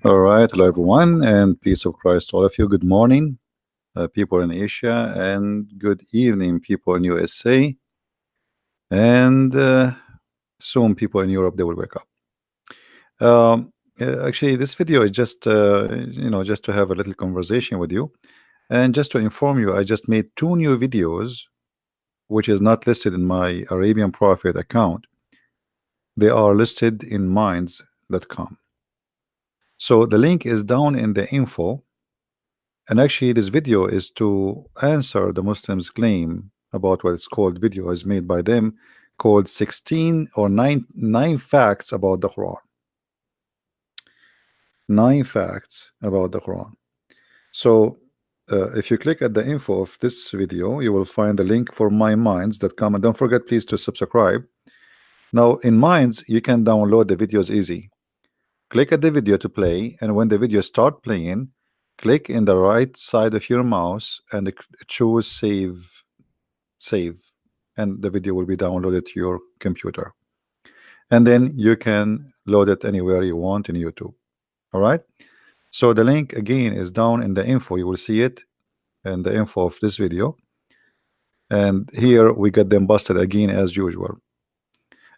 All right, hello everyone, and peace of Christ to all of you. Good morning, people in Asia, and good evening, people in USA, and soon people in Europe they will wake up. Actually, this video is just just to have a little conversation with you, and just to inform you, I just made two new videos, which is not listed in my Arabian Prophet account. They are listed in minds.com. So the link is down in the info. And actually, this video is to answer the Muslims' claim about what it's called video is made by them, called 16 or 9 facts about the Quran. 9 facts about the Quran. So if you click at the info of this video, you will find the link for myminds.com. And don't forget, please, to subscribe. Now, in Minds, you can download the videos easy. Click at the video to play, and when the video start playing, click in the right side of your mouse and choose save, and the video will be downloaded to your computer, and then you can load it anywhere you want in YouTube. All right, so the link again is down in the info. You will see it in the info of this video, and here we get them busted again as usual.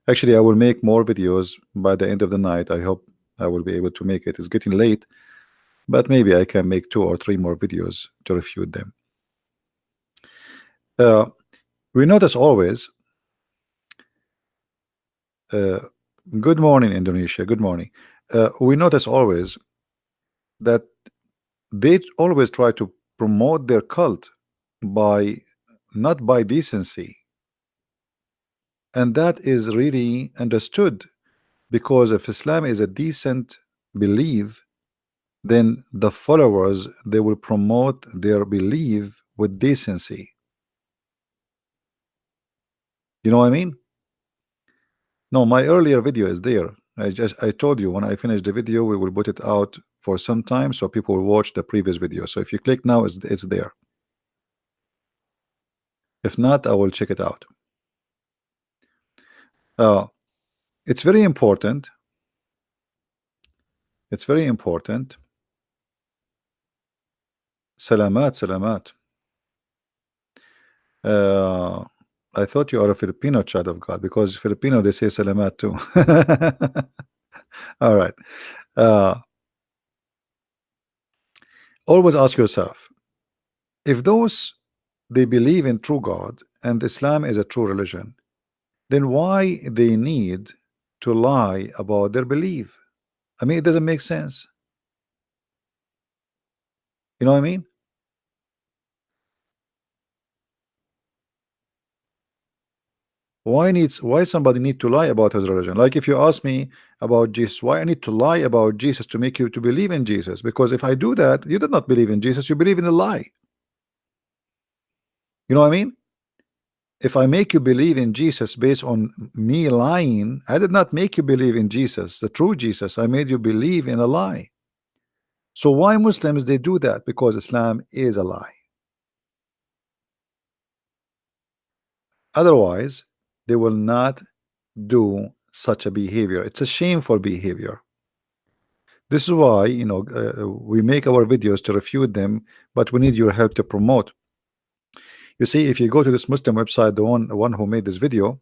Actually, I will make more videos by the end of the night. I hope I will be able to make it. It's getting late, but maybe I can make 2 or 3 more videos to refute them. We notice always, good morning Indonesia, good morning. We notice always that they always try to promote their cult by not by decency, and that is really understood, because if Islam is a decent belief, then the followers, they will promote their belief with decency. You know what I mean? No, my earlier video is there. I told you when I finish the video we will put it out for some time so people will watch the previous video. So if you click now, it's there. If not, I will check it out. It's very important. It's very important. Salamat, salamat. I thought you are a Filipino child of God, because Filipino they say salamat too. All right. Always ask yourself, if those they believe in true God and Islam is a true religion, then why they need to lie about their belief? I mean, it doesn't make sense. You know what I mean? Why somebody need to lie about his religion? Like if you ask me about Jesus, why I need to lie about Jesus to make you to believe in Jesus? Because if I do that, you did not believe in Jesus, you believe in a lie. You know what I mean? If I make you believe in Jesus based on me lying, I did not make you believe in Jesus, the true Jesus. I made you believe in a lie. So why Muslims they do that? Because Islam is a lie. Otherwise, they will not do such a behavior. It's a shameful behavior. This is why, we make our videos to refute them, but we need your help to promote. You see, if you go to this Muslim website, the one who made this video,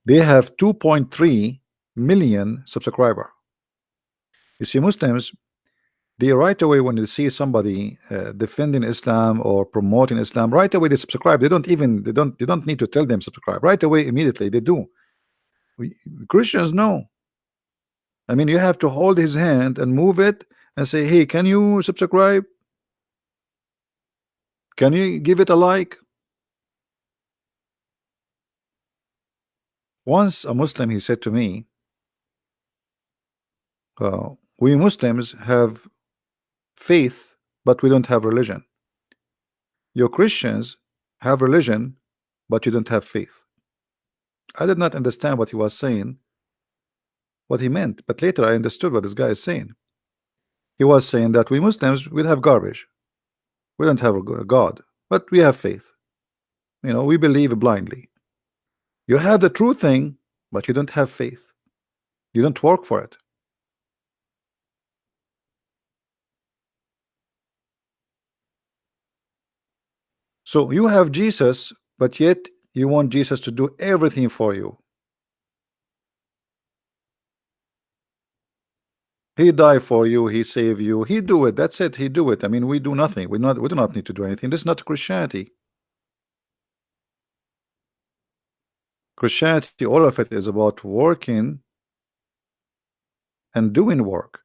they have 2.3 million subscriber. You see, Muslims, they right away, when they see somebody defending Islam or promoting Islam, right away they subscribe. They don't need to tell them subscribe. Right away, immediately they do. Christians, no. I mean, you have to hold his hand and move it and say, hey, can you subscribe? Can you give it a like? Once a Muslim, he said to me, we Muslims have faith, but we don't have religion. Your Christians have religion, but you don't have faith. I did not understand what he was saying, what he meant, but later I understood what this guy is saying. He was saying that we Muslims, we have garbage. We don't have a God, but we have faith. We believe blindly. You have the true thing, but you don't have faith. You don't work for it. So you have Jesus, but yet you want Jesus to do everything for you. He died for you, he saved you, he do it. That's it, he do it. I mean, we do nothing. We do not need to do anything. This is not Christianity. Christianity, all of it is about working and doing work.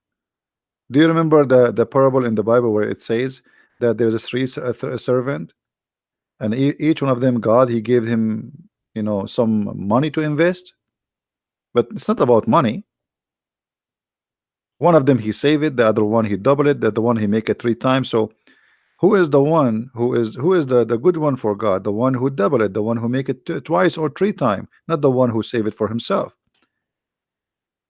Do you remember the parable in the Bible where it says that there's a servant, and each one of them, God, he gave him, you know, some money to invest, but it's not about money. One of them he save it, the other one he double it, the one he make it 3 times. So who is the one who is the good one for God? The one who double it, the one who make it twice or 3 times, not the one who save it for himself.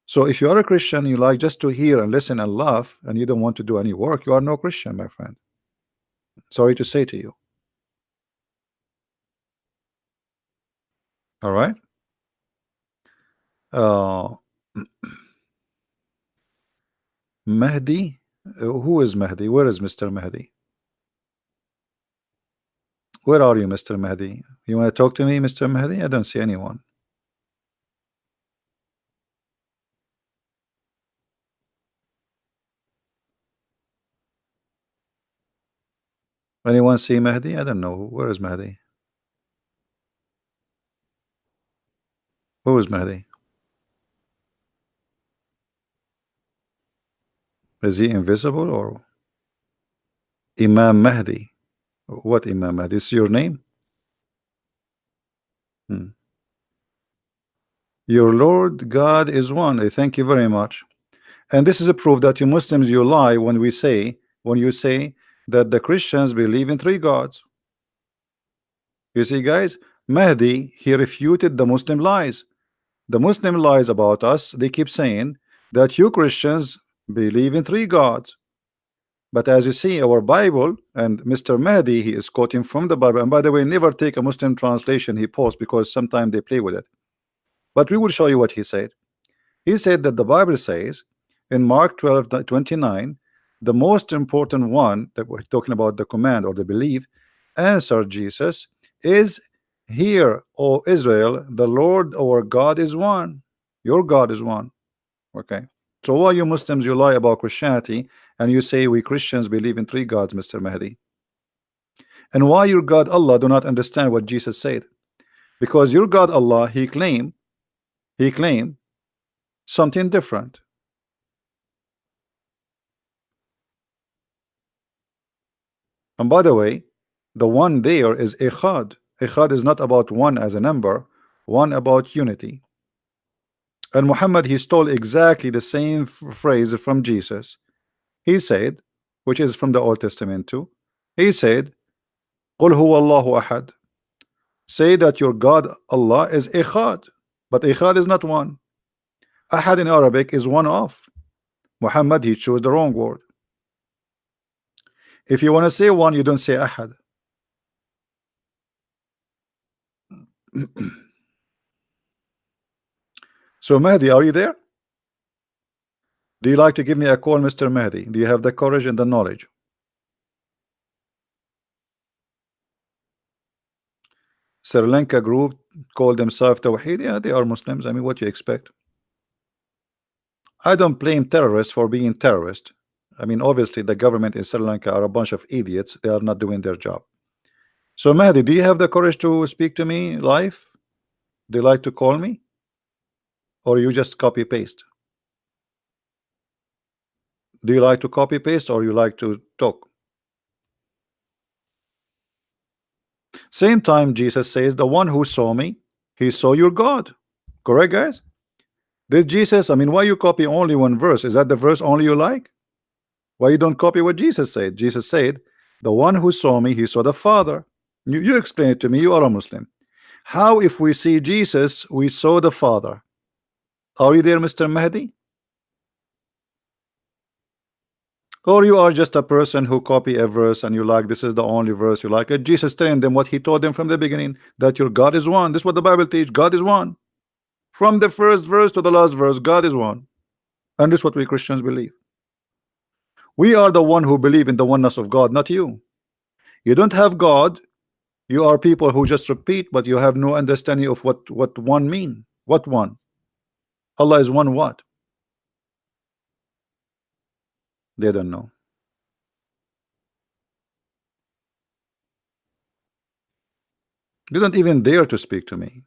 So if you are a Christian, you like just to hear and listen and laugh, and you don't want to do any work, you are no Christian, my friend. Sorry to say to you. All right. Uh, Mahdi. Who is Mahdi? Where is Mr. Mahdi? Where are you, Mr. Mahdi? You want to talk to me, Mr. Mahdi? I don't see anyone. Anyone see Mahdi? I don't know. Where is Mahdi? Who is Mahdi? Is he invisible or Imam Mahdi? What Imam Mahdi? Is your name? Hmm. Your Lord God is one. Thank you very much. And this is a proof that you Muslims, you lie when you say that the Christians believe in 3 gods. You see, guys, Mahdi, he refuted the Muslim lies. The Muslim lies about us. They keep saying that you Christians believe in 3 gods. But as you see, our Bible, and Mr. Mahdi, he is quoting from the Bible. And by the way, never take a Muslim translation he posts, because sometimes they play with it. But we will show you what he said. He said that the Bible says in Mark 12:29, the most important one that we're talking about, the command or the belief, answered Jesus, is, "Hear, O Israel, the Lord our God is one." Your God is one. Okay. So why you Muslims, you lie about Christianity and you say we Christians believe in 3 gods, Mr. Mahdi? And why your God Allah do not understand what Jesus said? Because your God Allah, he claimed something different. And by the way, the one there is Echad. Echad is not about one as a number, one about unity. And Muhammad, he stole exactly the same phrase from Jesus. He said, which is from the Old Testament too, he said, "Qul huwa Allahu ahad." Say that your God Allah is Echad, but Echad is not one. Ahad in Arabic is one of. Muhammad, he chose the wrong word. If you want to say one, you don't say Ahad. So Mahdi, are you there? Do you like to give me a call, Mr. Mahdi? Do you have the courage and the knowledge? Sri Lanka group call themselves Tawheed. Yeah, they are Muslims. I mean, what do you expect? I don't blame terrorists for being terrorists. I mean, obviously, the government in Sri Lanka are a bunch of idiots. They are not doing their job. So Mahdi, do you have the courage to speak to me live? Do you like to call me? Or you just copy paste? Do you like to copy paste or you like to talk? Same time Jesus says, the one who saw me, he saw your God. Correct, guys? Did Jesus, I mean, why you copy only one verse? Is that the verse only you like? Why you don't copy what Jesus said? Jesus said, the one who saw me, he saw the Father. You explain it to me. You are a Muslim. How if we see Jesus, we saw the Father? Are you there, Mr. Mahdi? Or you are just a person who copy a verse and you like, this is the only verse you like. Jesus telling them what he told them from the beginning, that your God is one. This is what the Bible teaches. God is one. From the first verse to the last verse, God is one. And this is what we Christians believe. We are the one who believe in the oneness of God, not you. You don't have God. You are people who just repeat, but you have no understanding of what one mean. What one? Allah is one what? They don't know. They don't even dare to speak to me.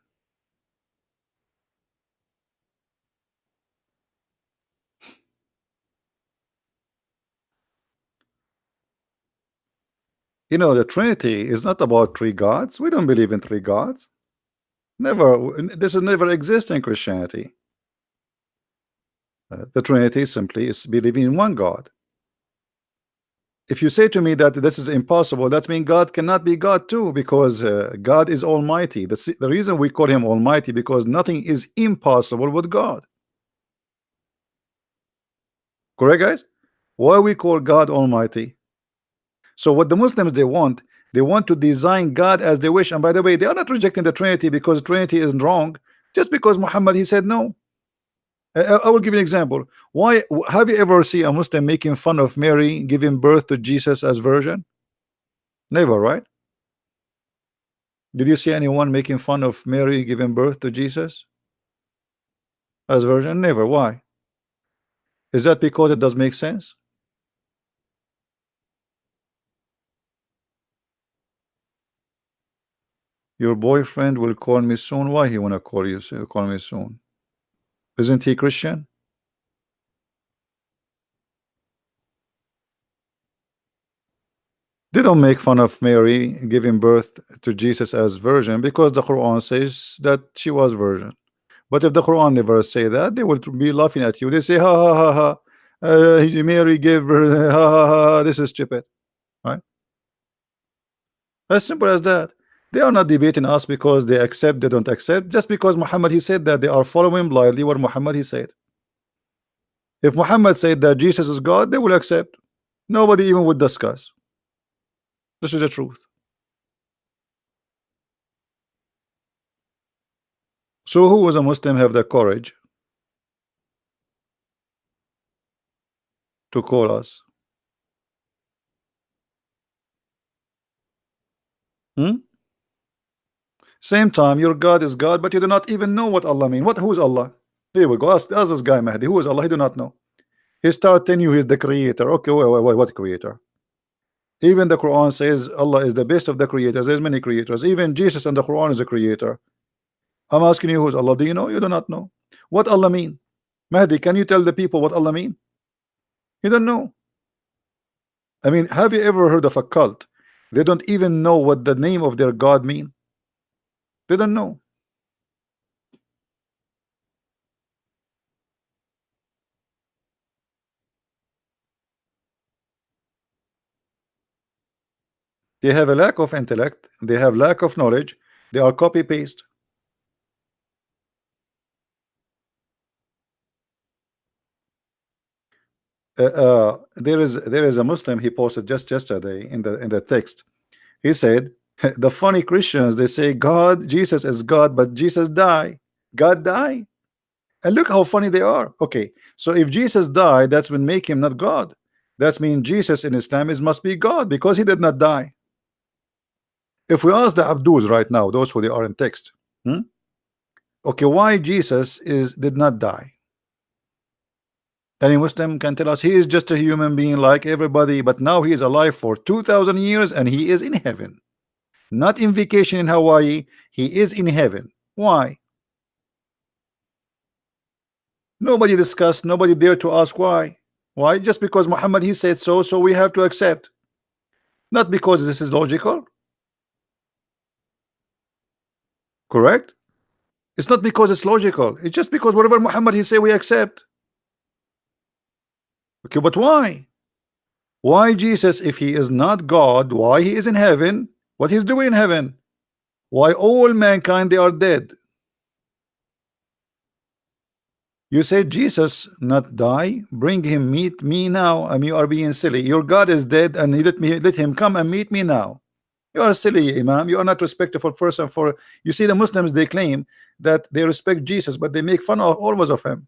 You know, the Trinity is not about three gods. We don't believe in three gods. Never. This has never existed in Christianity. The Trinity simply is believing in one God. If you say to me that this is impossible, that means God cannot be God too, because God is Almighty. The reason we call him Almighty, because nothing is impossible with God. Correct, guys? Why we call God Almighty? So what the Muslims they want to design God as they wish. And by the way, they are not rejecting the Trinity because Trinity isn't wrong. Just because Muhammad he said no. I will give you an example. Why have you ever seen a Muslim making fun of Mary giving birth to Jesus as virgin? Never, right? Did you see anyone making fun of Mary giving birth to Jesus as virgin? Never. Why? Is that because it does make sense? Your boyfriend will call me soon. Why he wanna call me soon? Isn't he Christian? They don't make fun of Mary giving birth to Jesus as virgin because the Quran says that she was virgin. But if the Quran never say that, they will be laughing at you. They say, ha ha ha ha, Mary gave birth, ha ha ha, this is stupid, right? As simple as that. They are not debating us because they accept, they don't accept. Just because Muhammad he said that, they are following blindly what Muhammad he said. If Muhammad said that Jesus is God, they will accept. Nobody even would discuss. This is the truth. So who was a Muslim have the courage to call us? Hmm? Same time, your God is God, but you do not even know what Allah mean. Who is Allah? Here we go. Ask this guy Mahdi. Who is Allah? He do not know. He start telling you he's the creator. Okay, wait, what creator? Even the Quran says Allah is the best of the creators. There's many creators. Even Jesus in the Quran is a creator. I'm asking you, who's Allah? Do you know? You do not know. What Allah mean? Mahdi, can you tell the people what Allah mean? You don't know. I mean, have you ever heard of a cult? They don't even know what the name of their God mean. They don't know. They have a lack of intellect. They have lack of knowledge. They are copy paste. There is a Muslim he posted just yesterday in the text. He said the funny Christians, they say God, Jesus is God, but Jesus die. God die. And look how funny they are. Okay, so if Jesus died, that's when make him not God. That means Jesus in Islam is must be God because he did not die. If we ask the Abdus right now, those who they are in text, okay, why Jesus did not die? Any Muslim can tell us he is just a human being like everybody, but now he is alive for 2,000 years and he is in heaven, not in vacation in Hawaii. He is in heaven. Why? Nobody discussed, nobody dare to ask why. Why? Just because Muhammad he said so, so we have to accept. Not because this is logical. Correct? It's not because it's logical. It's just because whatever Muhammad he say we accept. Okay, but why? Why Jesus, if he is not God, why he is in heaven? What he's doing in heaven? Why all mankind they are dead? You say Jesus not die, bring him meet me now. I mean, you are being silly. Your God is dead, and he let him come and meet me now. You are silly, Imam. You are not respectful person. For you see, the Muslims they claim that they respect Jesus, but they make fun of always of him.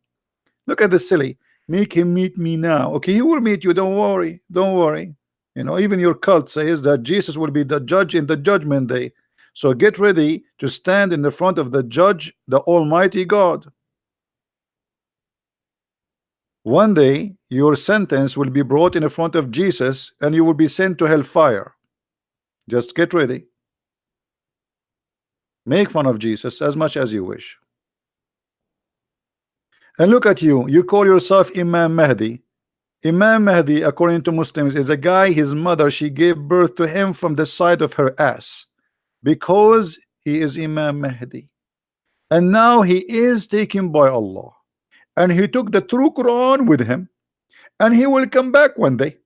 Look at this silly. Make him meet me now. Okay, he will meet you. Don't worry. Don't worry. You know, even your cult says that Jesus will be the judge in the judgment day. So get ready to stand in the front of the judge, the Almighty God. One day your sentence will be brought in front of Jesus and you will be sent to hellfire. Just get ready. Make fun of Jesus as much as you wish. And look at you, you call yourself Imam Mahdi. Imam Mahdi, according to Muslims, is a guy, his mother, she gave birth to him from the side of her ass because he is Imam Mahdi. And now he is taken by Allah. And he took the true Quran with him. And he will come back one day.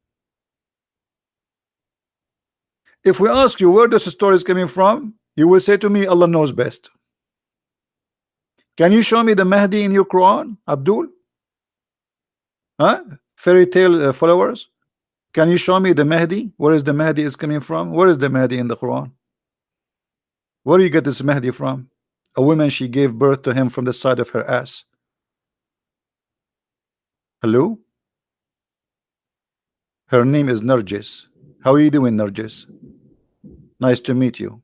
If we ask you where this story is coming from, you will say to me, Allah knows best. Can you show me the Mahdi in your Quran, Abdul? Huh? Fairy tale followers? Can you show me the Mahdi? Where is the Mahdi is coming from? Where is the Mahdi in the Quran? Where do you get this Mahdi from? A woman, she gave birth to him from the side of her ass. Hello? Her name is Nargis. How are you doing, Nargis? Nice to meet you.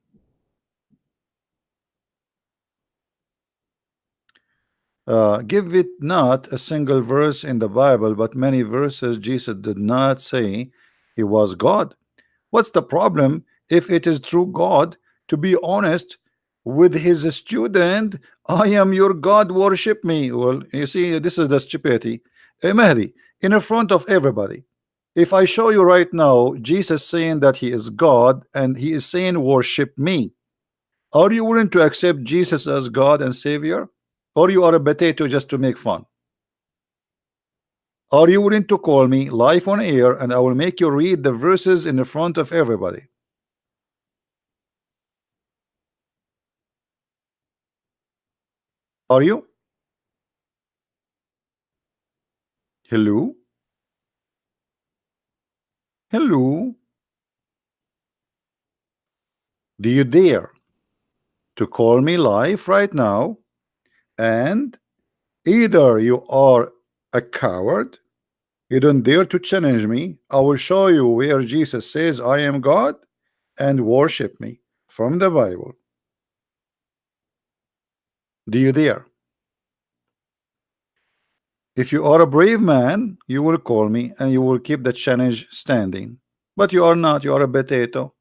Give it not a single verse in the Bible, but many verses Jesus did not say he was God. What's the problem if it is true God to be honest with his student? I am your God, worship me. Well, you see, this is the stupidity. Mahdi, in front of everybody, if I show you right now Jesus saying that he is God and he is saying worship me, are you willing to accept Jesus as God and Savior? Or you are a potato just to make fun? Are you willing to call me live on air and I will make you read the verses in the front of everybody? Are you? Hello? Hello? Do you dare to call me live right now? And either you are a coward, you don't dare to challenge me. I will show you where Jesus says I am God and worship me from the Bible. Do you dare? If you are a brave man, you will call me and you will keep the challenge standing. But you are not, you are a potato.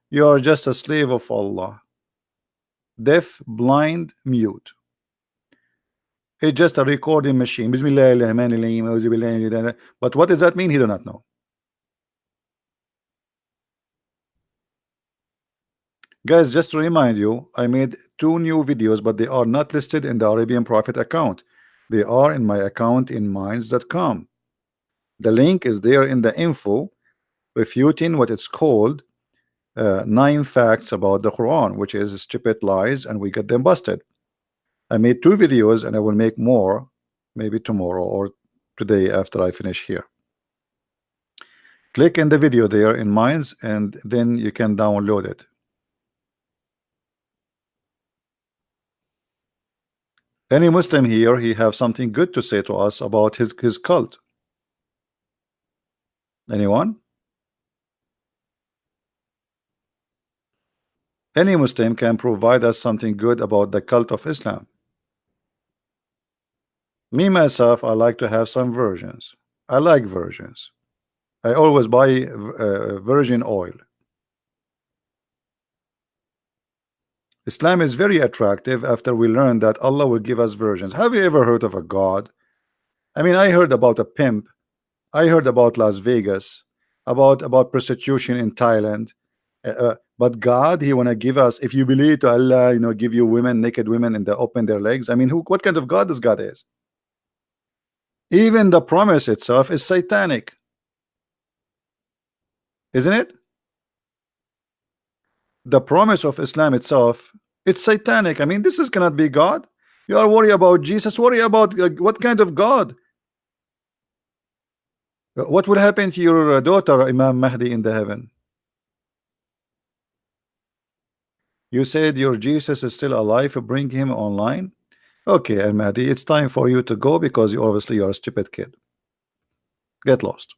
You are just a slave of Allah. Deaf, blind, mute. It's just a recording machine. Bismillah. But what does that mean? He do not know. Guys, just to remind you, I made 2 new videos, but they are not listed in the Arabian Prophet account. They are in my account in minds.com. The link is there in the info, refuting what it's called 9 facts about the Quran, which is stupid lies, and we get them busted. I made 2 videos and I will make more maybe tomorrow or today after I finish here. Click in the video there in Minds and then you can download it. Any Muslim here, he have something good to say to us about his cult? Anyone? Any Muslim can provide us something good about the cult of Islam. Me myself, I like to have some versions. I like versions. I always buy virgin oil. Islam is very attractive after we learn that Allah will give us versions. Have you ever heard of a God? I mean, I heard about a pimp. I heard about Las Vegas, about prostitution in Thailand. But God, He wanna give us, if you believe to Allah, you know, give you women, naked women, and they open their legs. I mean, what kind of God this God is? Even the promise itself is satanic, isn't it? The promise of Islam itself, it's satanic. I mean, this is cannot be God. You are worried about Jesus. Worry about what kind of God? What will happen to your daughter, Imam Mahdi, in the heaven? You said your Jesus is still alive. Bring him online. Okay, Al Mahdi, it's time for you to go because you obviously are a stupid kid. Get lost.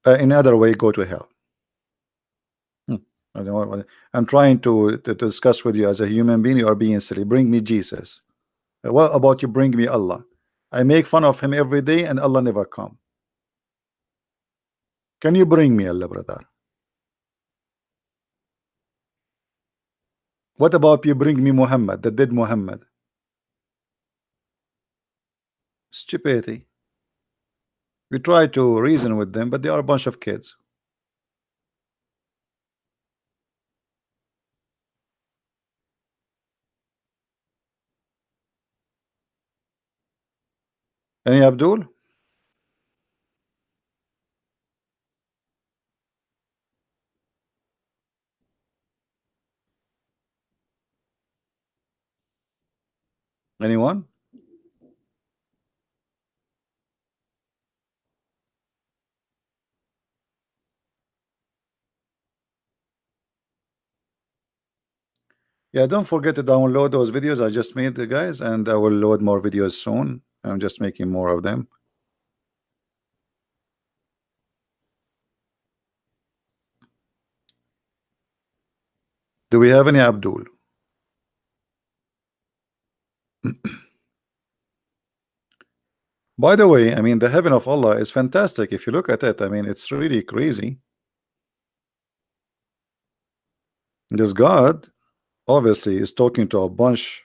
In other way, go to hell. I don't want, I'm trying to discuss with you as a human being. You are being silly. Bring me Jesus. What about you bring me Allah? I make fun of him every day and Allah never come. Can you bring me Allah, brother? What about you bring me Muhammad, the dead Muhammad? Stupidity. We try to reason with them, but they are a bunch of kids. Any Abdul? Anyone? Yeah, don't forget to download those videos I just made, guys, and I will load more videos soon. I'm just making more of them. Do we have any Abdul? By the way, I mean, the heaven of Allah is fantastic. If you look at it, I mean, it's really crazy. This God obviously is talking to a bunch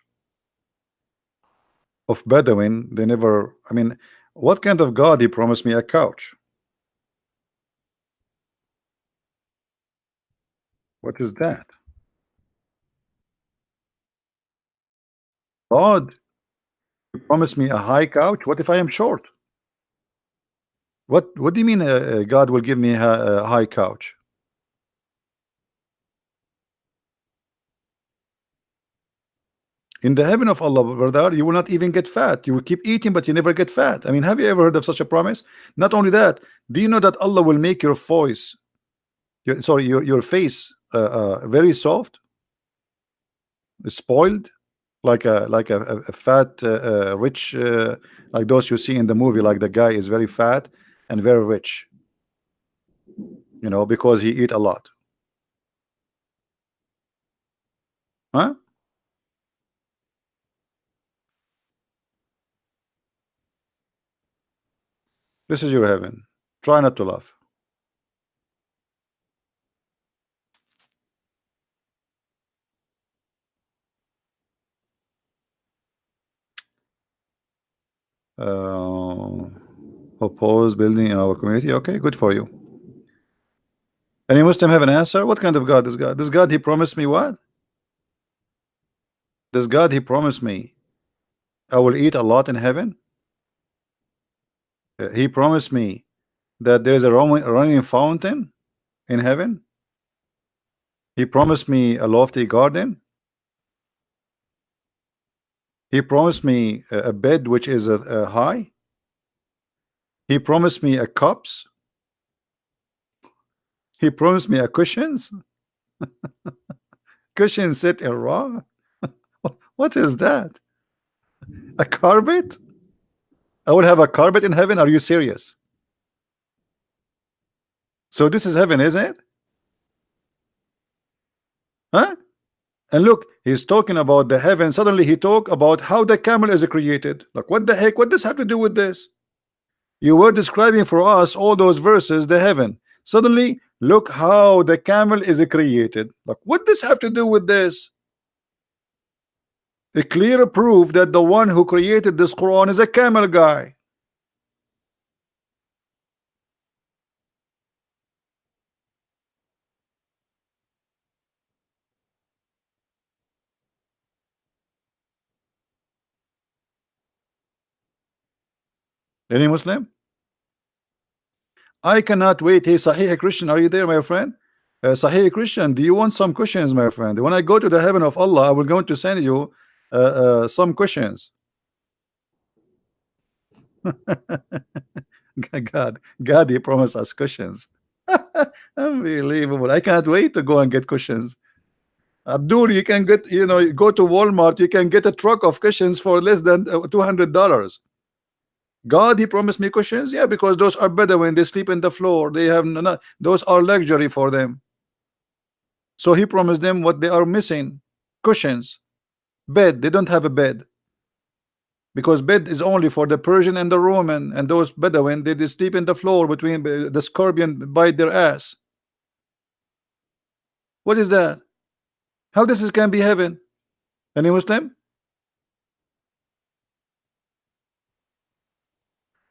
of Bedouin. They never, I mean, what kind of God he promised me a couch? What is that? God, he promised me a high couch. What if I am short? What do you mean God will give me a high couch? In the heaven of Allah, brother, you will not even get fat. You will keep eating, but you never get fat. I mean, have you ever heard of such a promise? Not only that, do you know that Allah will make your voice, your face, very soft, spoiled, like a fat, rich, like those you see in the movie, like the guy is very fat and very rich, you know, because he eat a lot. Huh? This is your heaven. Try not to laugh. Oppose building in our community. Okay, good for you. Any Muslim have an answer? What kind of God is God? This God, he promised me what? This God, he promised me I will eat a lot in heaven. He promised me that there is a running fountain in heaven. He promised me a lofty garden. He promised me a bed which is high. He promised me a cups. He promised me a cushions. Cushion set in raw. What is that? A carpet? I will have a carpet in heaven. Are you serious? So this is heaven, isn't it? Huh? And look, he's talking about the heaven. Suddenly he talk about how the camel is created. Like, what the heck? What does have to do with this? You were describing for us all those verses, the heaven. Suddenly, look how the camel is created. Like, what does have to do with this? A clear proof that the one who created this Quran is a camel guy. Any Muslim? I cannot wait. Hey, Sahih Christian, are you there, my friend? Sahih Christian, do you want some questions, my friend? When I go to the heaven of Allah, I will going to send you some questions. God, he promised us cushions. Unbelievable. I can't wait to go and get cushions. Abdul, you can get, you know, go to Walmart, you can get a truck of cushions for less than $200. God, he promised me cushions. Yeah, because those are better when they sleep in the floor. They have no, those are luxury for them. So he promised them what they are missing: cushions, bed. They don't have a bed, because bed is only for the Persian and the Roman, and those Bedouin, they sleep in the floor between the scorpion bite their ass. What is that? How this is can be heaven? Any Muslim?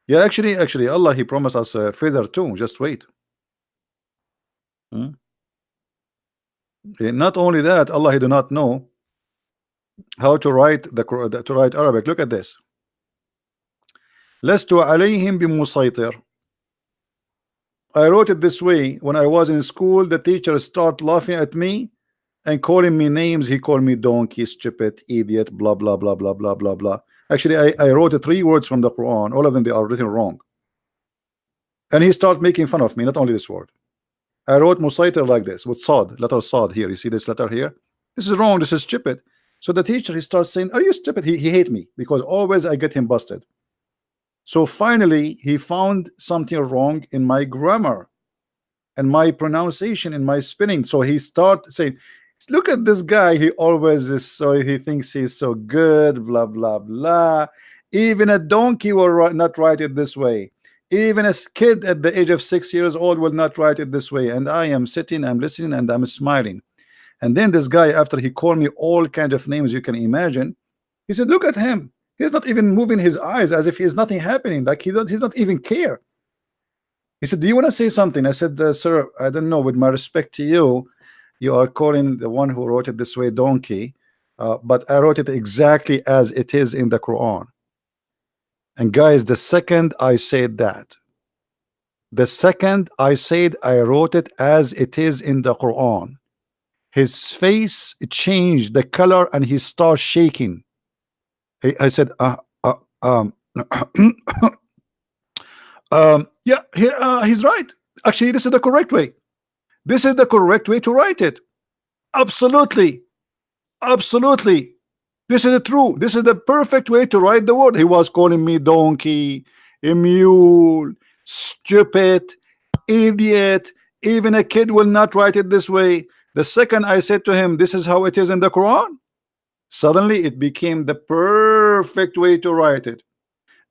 Yeah, actually, Allah He promised us a feather too. Just wait. Hmm? Not only that, Allah He do not know how to write to write Arabic. Look at this. لست عليهم بمسيطر. I wrote it this way. When I was in school, the teacher started laughing at me and calling me names. He called me donkey, stupid, idiot, blah blah blah blah blah blah blah. Actually, I wrote 3 words from the Quran. All of them they are written wrong. And he started making fun of me. Not only this word. I wrote musaitir like this with Sad, letter Sad here. You see this letter here? This is wrong. This is stupid. So the teacher he starts saying, "Are you stupid?" He hate me because always I get him busted. So finally, he found something wrong in my grammar and my pronunciation and my spelling. So he started saying, "Look at this guy. He always is so. He thinks he's so good. Blah blah blah. Even a donkey will not write it this way. Even a kid at the age of 6 years old will not write it this way." And I am sitting, I'm listening, and I'm smiling. And then this guy, after he called me all kinds of names you can imagine, he said, "Look at him. He's not even moving his eyes as if he's nothing happening. Like he's not even care." He said, "Do you want to say something?" I said, "Sir, I don't know. With my respect to you, you are calling the one who wrote it this way donkey, but I wrote it exactly as it is in the Quran." And guys, the second I said that, the second I said I wrote it as it is in the Quran, his face changed the color and he started shaking. I said, yeah, he's right. Actually, this is the correct way. This is the correct way to write it. Absolutely. Absolutely. This is true. This is the perfect way to write the word. He was calling me donkey, a mule, stupid, idiot. Even a kid will not write it this way. The second I said to him, "This is how it is in the Quran," suddenly it became the perfect way to write it.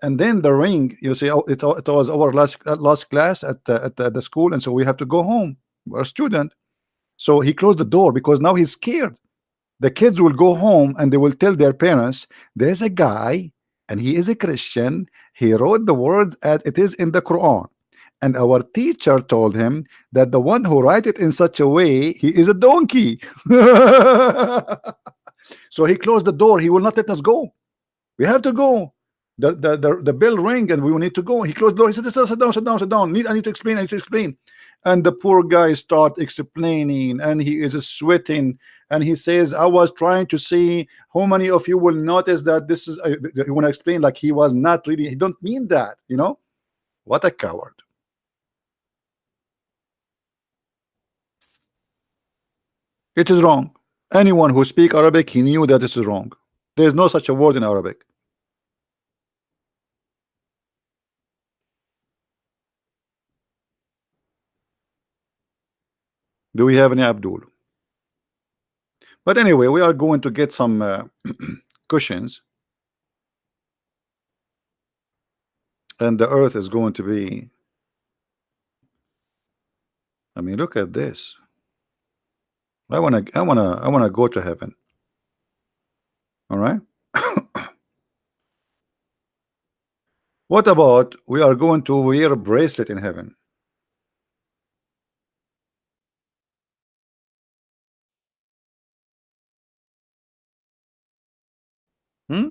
And then the ring, you see, it was our last class at the school, and so we have to go home. We're a student. So he closed the door because now he's scared. The kids will go home and they will tell their parents, "There's a guy and he is a Christian. He wrote the words as it is in the Quran. And our teacher told him that the one who write it in such a way, he is a donkey." So he closed the door. He will not let us go. We have to go. The bell ring and we will need to go. He closed the door. He said, "Sit down, sit down, sit down. I need to explain. I need to explain." And the poor guy start explaining, and he is sweating, and he says, "I was trying to see how many of you will notice that this is." He want to explain like he was not really. He don't mean that, you know. What a coward! It is wrong. Anyone who speak Arabic, he knew that this is wrong. There is no such a word in Arabic. Do we have any Abdul? But anyway, we are going to get some cushions, and the earth is going to be, I mean, look at this. I wanna go to heaven. All right. What about we are going to wear a bracelet in heaven? Hmm?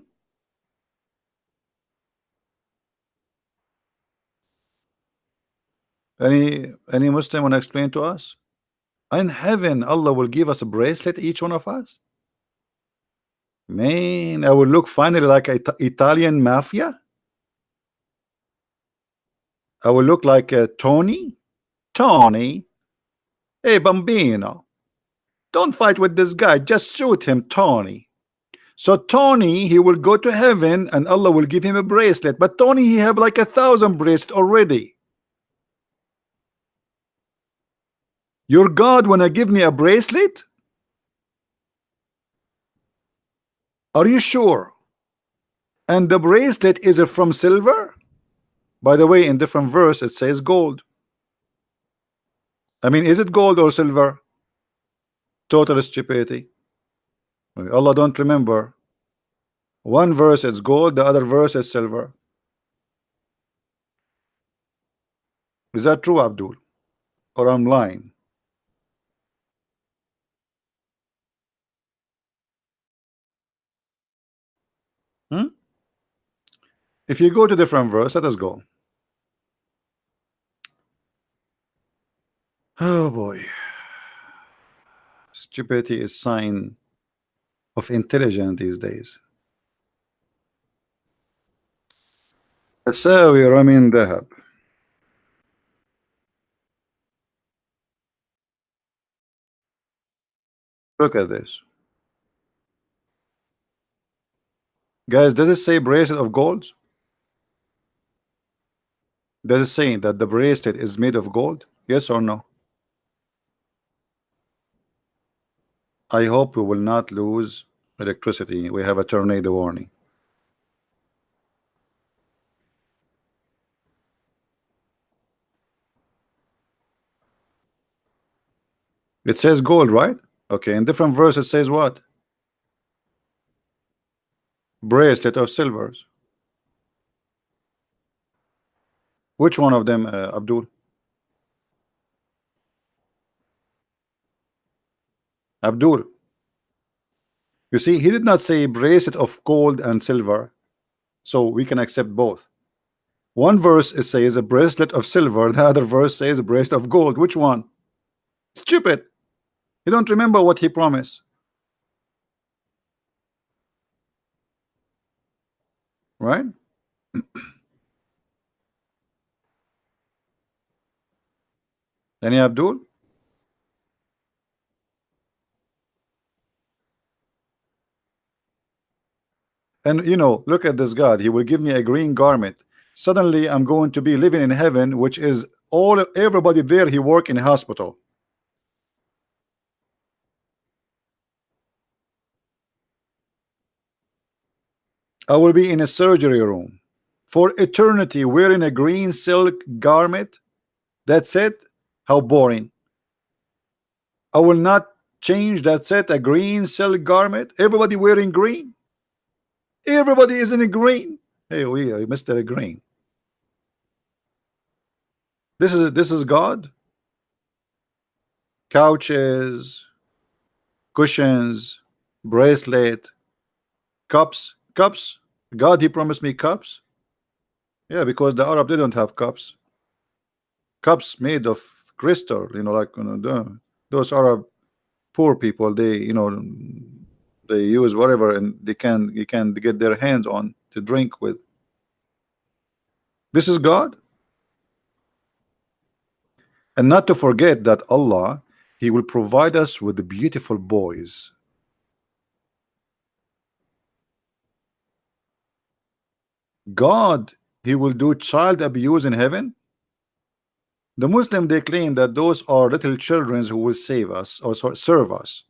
Any Muslim want to explain to us? In heaven, Allah will give us a bracelet, each one of us. Man, I will look finally like Italian mafia. I will look like Tony. Tony, hey bambino, don't fight with this guy. Just shoot him, Tony. So Tony, he will go to heaven, and Allah will give him a bracelet. But Tony, he have like 1,000 bracelets already. Your God wanna give me a bracelet? Are you sure? And the bracelet is from silver? By the way, in different verse it says gold. I mean, is it gold or silver? Total stupidity. Allah don't remember. One verse it's gold, the other verse is silver. Is that true, Abdul? Or I'm lying? Hmm? If you go to different verse, let us go. Oh boy. Stupidity is sign of intelligence these days. تساوي رمين ذهب. Look at this. Guys, does it say bracelet of gold? Does it say that the bracelet is made of gold? Yes or no? I hope we will not lose electricity. We have a tornado warning. It says gold, right? Okay, in different verse it says what? Bracelet of silvers. Which one of them, Abdul? Abdul. You see, he did not say bracelet of gold and silver, so we can accept both. One verse it says a bracelet of silver, the other verse says a bracelet of gold. Which one? Stupid. You don't remember what he promised, right? Any Abdul? And you know, look at this God. He will give me a green garment. Suddenly I'm going to be living in heaven, which is all everybody there he work in hospital. I will be in a surgery room for eternity wearing a green silk garment. That's it. How boring. I will not change. That's it. A green silk garment. Everybody wearing green. Everybody is in a green. Hey, we are Mr. Green. This is God. Couches, cushions, bracelet, cups. God, he promised me cups. Yeah, because the Arab, they don't have cups. Cups made of crystal, you know, like those Arab poor people, they, you know, they use whatever and they can you can get their hands on to drink with. This is God. And not to forget that Allah, he will provide us with the beautiful boys. God, he will do child abuse in heaven. The Muslim, they claim that those are little children who will save us or serve us.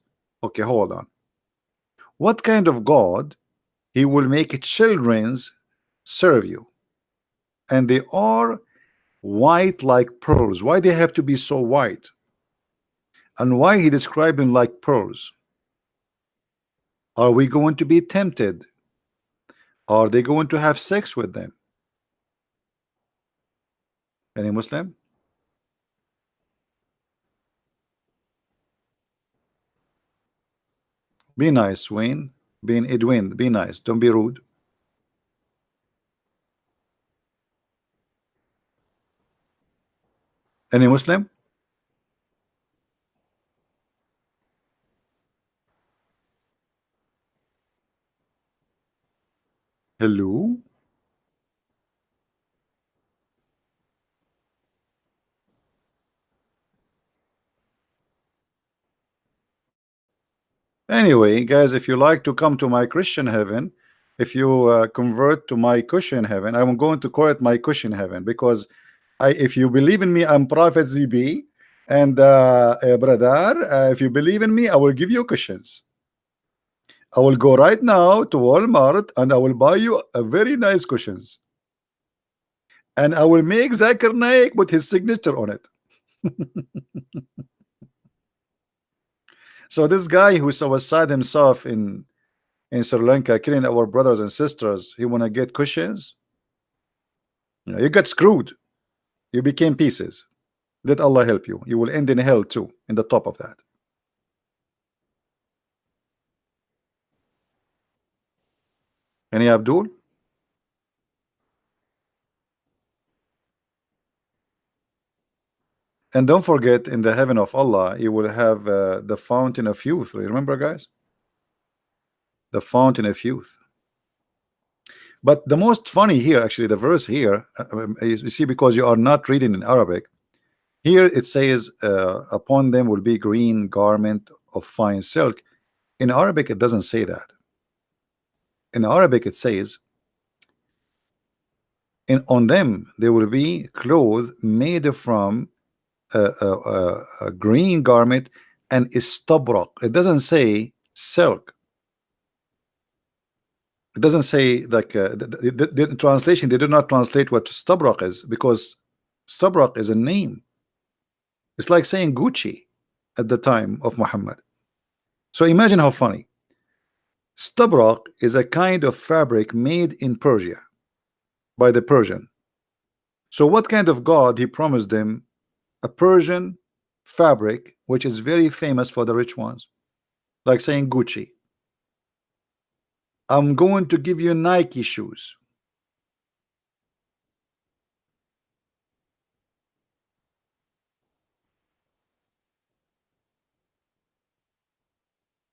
Okay, hold on. What kind of God he will make children's serve you? And they are white like pearls. Why they have to be so white? And why he described them like pearls? Are we going to be tempted? Are they going to have sex with them? Any Muslim? Be nice, Wayne. Being Edwin, be nice. Don't be rude. Any Muslim? Hello? Anyway, guys, if you like to come to my Christian heaven, if you convert to my Christian heaven, I'm going to call it my Christian heaven because if you believe in me, I'm Prophet ZB. And brother, if you believe in me, I will give you cushions. I will go right now to Walmart and I will buy you a very nice cushions. And I will make Zakir Naik put his signature on it. So this guy who saw sad himself in Sri Lanka killing our brothers and sisters, he wanna get cushions. You got screwed. You became pieces. Let Allah help you. You will end in hell too, in the top of that. Any Abdul? And don't forget, in the heaven of Allah, you will have the fountain of youth. Remember, guys? The fountain of youth. But the most funny here, actually, the verse here, you see, because you are not reading in Arabic, here it says, upon them will be green garment of fine silk. In Arabic, it doesn't say that. In Arabic, it says, on them there will be clothes made from a green garment and istabrak. It doesn't say silk. It doesn't say like the translation. They do not translate what stabrak is, because stabrak is a name. It's like saying Gucci at the time of Muhammad. So imagine how funny. Stabrak is a kind of fabric made in Persia by the Persian. So what kind of God he promised them? A Persian fabric which is very famous for the rich ones, like saying Gucci. I'm going to give you Nike shoes.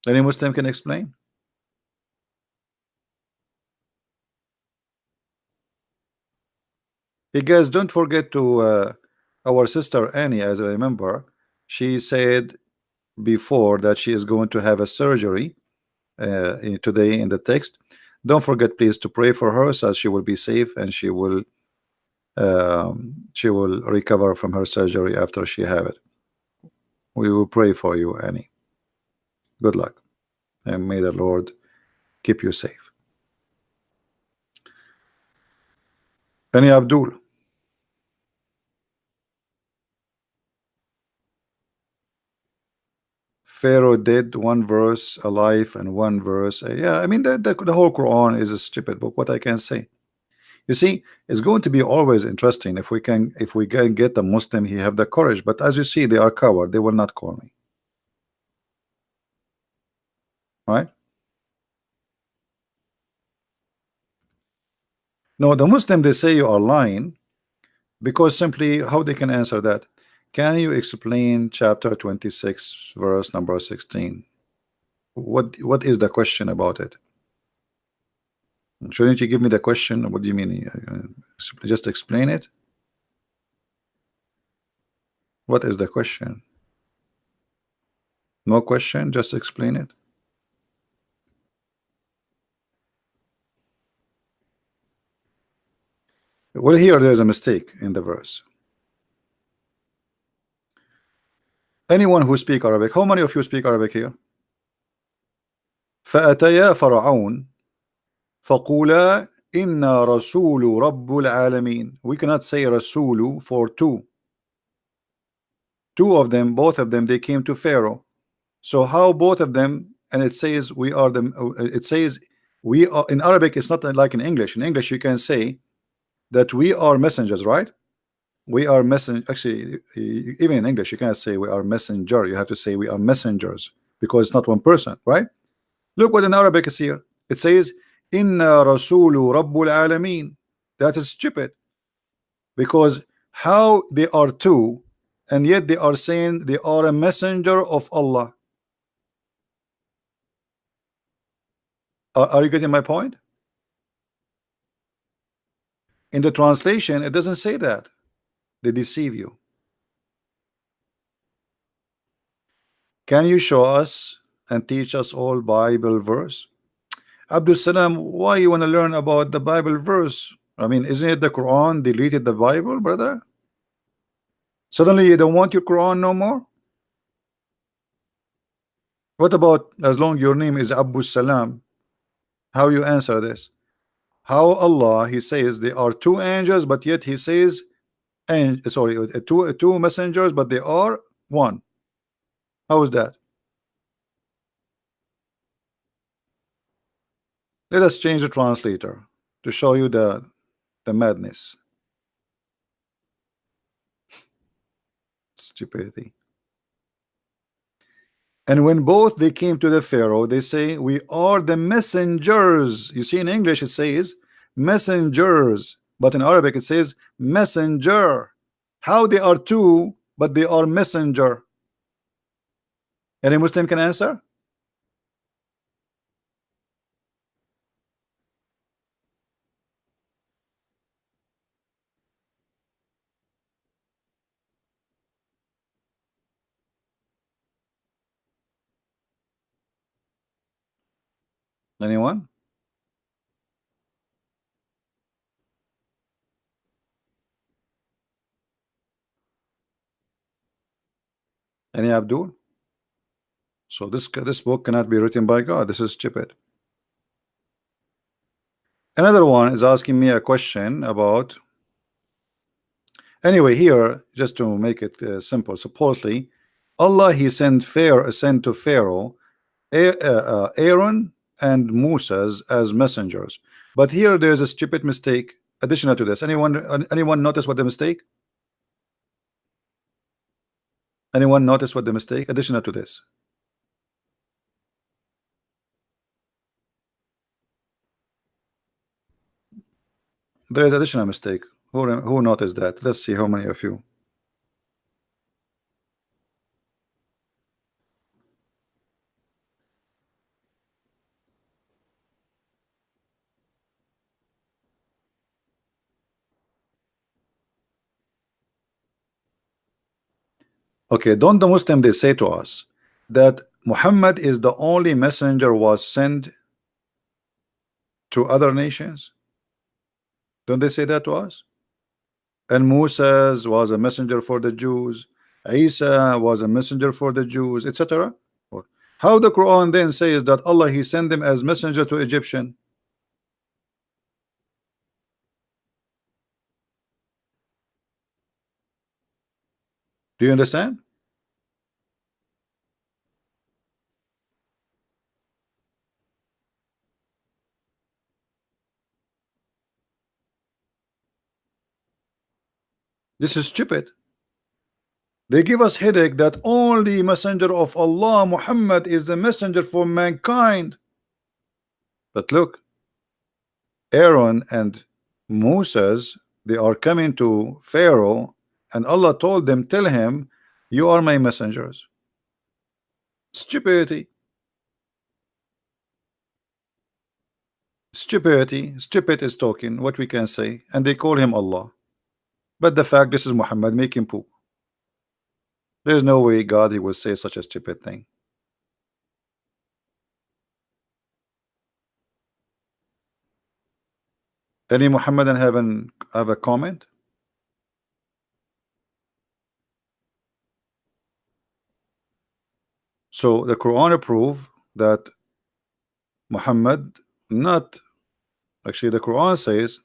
Any Muslim can explain? Hey guys, don't forget to our sister Annie, as I remember, she said before that she is going to have a surgery today in the text. Don't forget, please, to pray for her, so she will be safe and she will recover from her surgery after she have it. We will pray for you, Annie. Good luck, and may the Lord keep you safe. Any Abdul? Pharaoh did one verse alive and one verse. Yeah, I mean the whole Quran is a stupid book. What I can say. You see, it's going to be always interesting if we can get a Muslim, he have the courage. But as you see, they are coward. They will not call me. Right? No, the Muslim, they say you are lying because simply how they can answer that? Can you explain chapter 26 verse number 16? What is the question about it? Shouldn't you give me the question? What do you mean? Just explain it. What is the question? No question, just explain it. Well, here there's a mistake in the verse. Anyone who speak Arabic, how many of you speak Arabic here? فأتيا فرعون فقولا إنا رسول رب العالمين. We cannot say Rasulu for two. Two of them, both of them, they came to Pharaoh. So how both of them? And it says we are the. It says we are in Arabic. It's not like in English. In English, you can say that we are messengers, right? We are messenger. Actually, even in English, you cannot say we are messenger. You have to say we are messengers because it's not one person, right? Look what in Arabic is here. It says Inna Rasulu Rabbul Alameen. That is stupid, because how they are two and yet they are saying they are a messenger of Allah. Are you getting my point? In the translation, it doesn't say that. They deceive you. Can you show us and teach us all Bible verse? Abdul Salam, why you want to learn about the Bible verse? I mean, isn't it the Quran deleted the Bible, brother? Suddenly you don't want your Quran no more? What about as long your name is Abu Salam? How you answer this? How Allah he says there are two angels, but yet he says, and sorry, two messengers, but they are one. How is that? Let us change the translator to show you the madness, stupidity. And when both they came to the Pharaoh, they say, we are the messengers. You see, in English it says messengers, but in Arabic it says messenger. How they are two, but they are messenger? Any Muslim can answer? Anyone? Any Abdul? So this book cannot be written by God. This is stupid. Another one is asking me a question about. Anyway, here just to make it simple. Supposedly, Allah he sent to Pharaoh Aaron and Moses as messengers. But here there is a stupid mistake additional to this. Anyone notice what the mistake? Anyone notice what the mistake additional to this? There is additional mistake. Who noticed that? Let's see how many of you. Okay, don't the Muslim they say to us that Muhammad is the only messenger was sent to other nations? Don't they say that to us? And Moses was a messenger for the Jews, Isa was a messenger for the Jews, etc. How the Quran then says that Allah he sent them as messenger to Egyptian? Do you understand? This is stupid. They give us headache that only messenger of Allah Muhammad is the messenger for mankind. But look, Aaron and Moses, they are coming to Pharaoh, and Allah told them, tell him, you are my messengers. Stupidity. Stupidity. Stupid is talking, what we can say, and they call him Allah. But the fact this is Muhammad making poop. There's no way God he will say such a stupid thing. Any Muhammadan have a comment? So the Quran prove that Muhammad not actually the Quran says.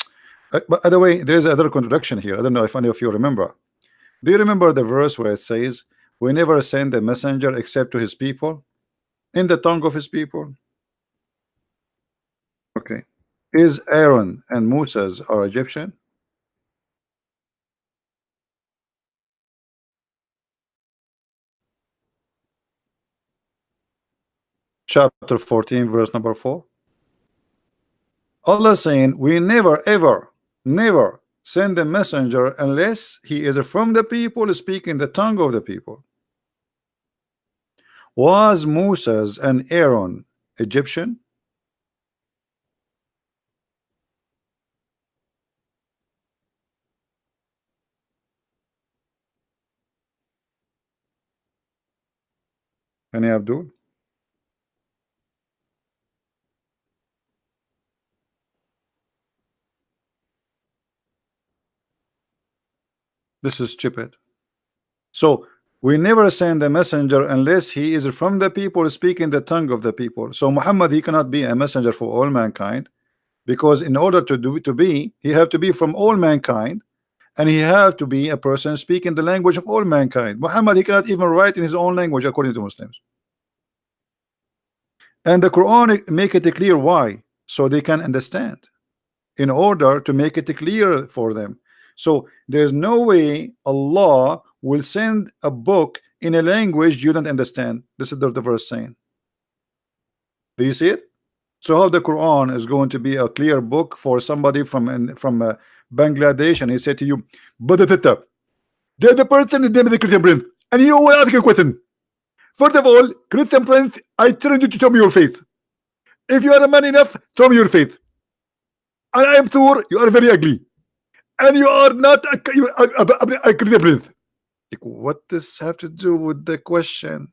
But by the way, there's another contradiction here. I don't know if any of you remember. Do you remember the verse where it says, "We never send a messenger except to his people, in the tongue of his people"? Okay, is Aaron and Moses are Egyptian? Chapter 14, verse number 4. Allah saying, we never ever never send a messenger unless he is from the people speaking the tongue of the people. Was Moses and Aaron Egyptian? Any Abdul? This is stupid. So we never send a messenger unless he is from the people speaking the tongue of the people. So Muhammad, he cannot be a messenger for all mankind, because in order to be, he have to be from all mankind, and he have to be a person speaking the language of all mankind. Muhammad, he cannot even write in his own language according to Muslims. And the Quran make it clear why, so they can understand, in order to make it clear for them. So there's no way Allah will send a book in a language you don't understand. This is the verse saying. Do you see it? So how the Quran is going to be a clear book for somebody from Bangladesh, and he said to you, but the person is the Christian prince, and you will ask a question. First of all, Christian prince, I tell you to tell me your faith. If you are a man enough, tell me your faith. And I am sure you are very ugly, and you are not a Christian prince. Like, what does have to do with the question?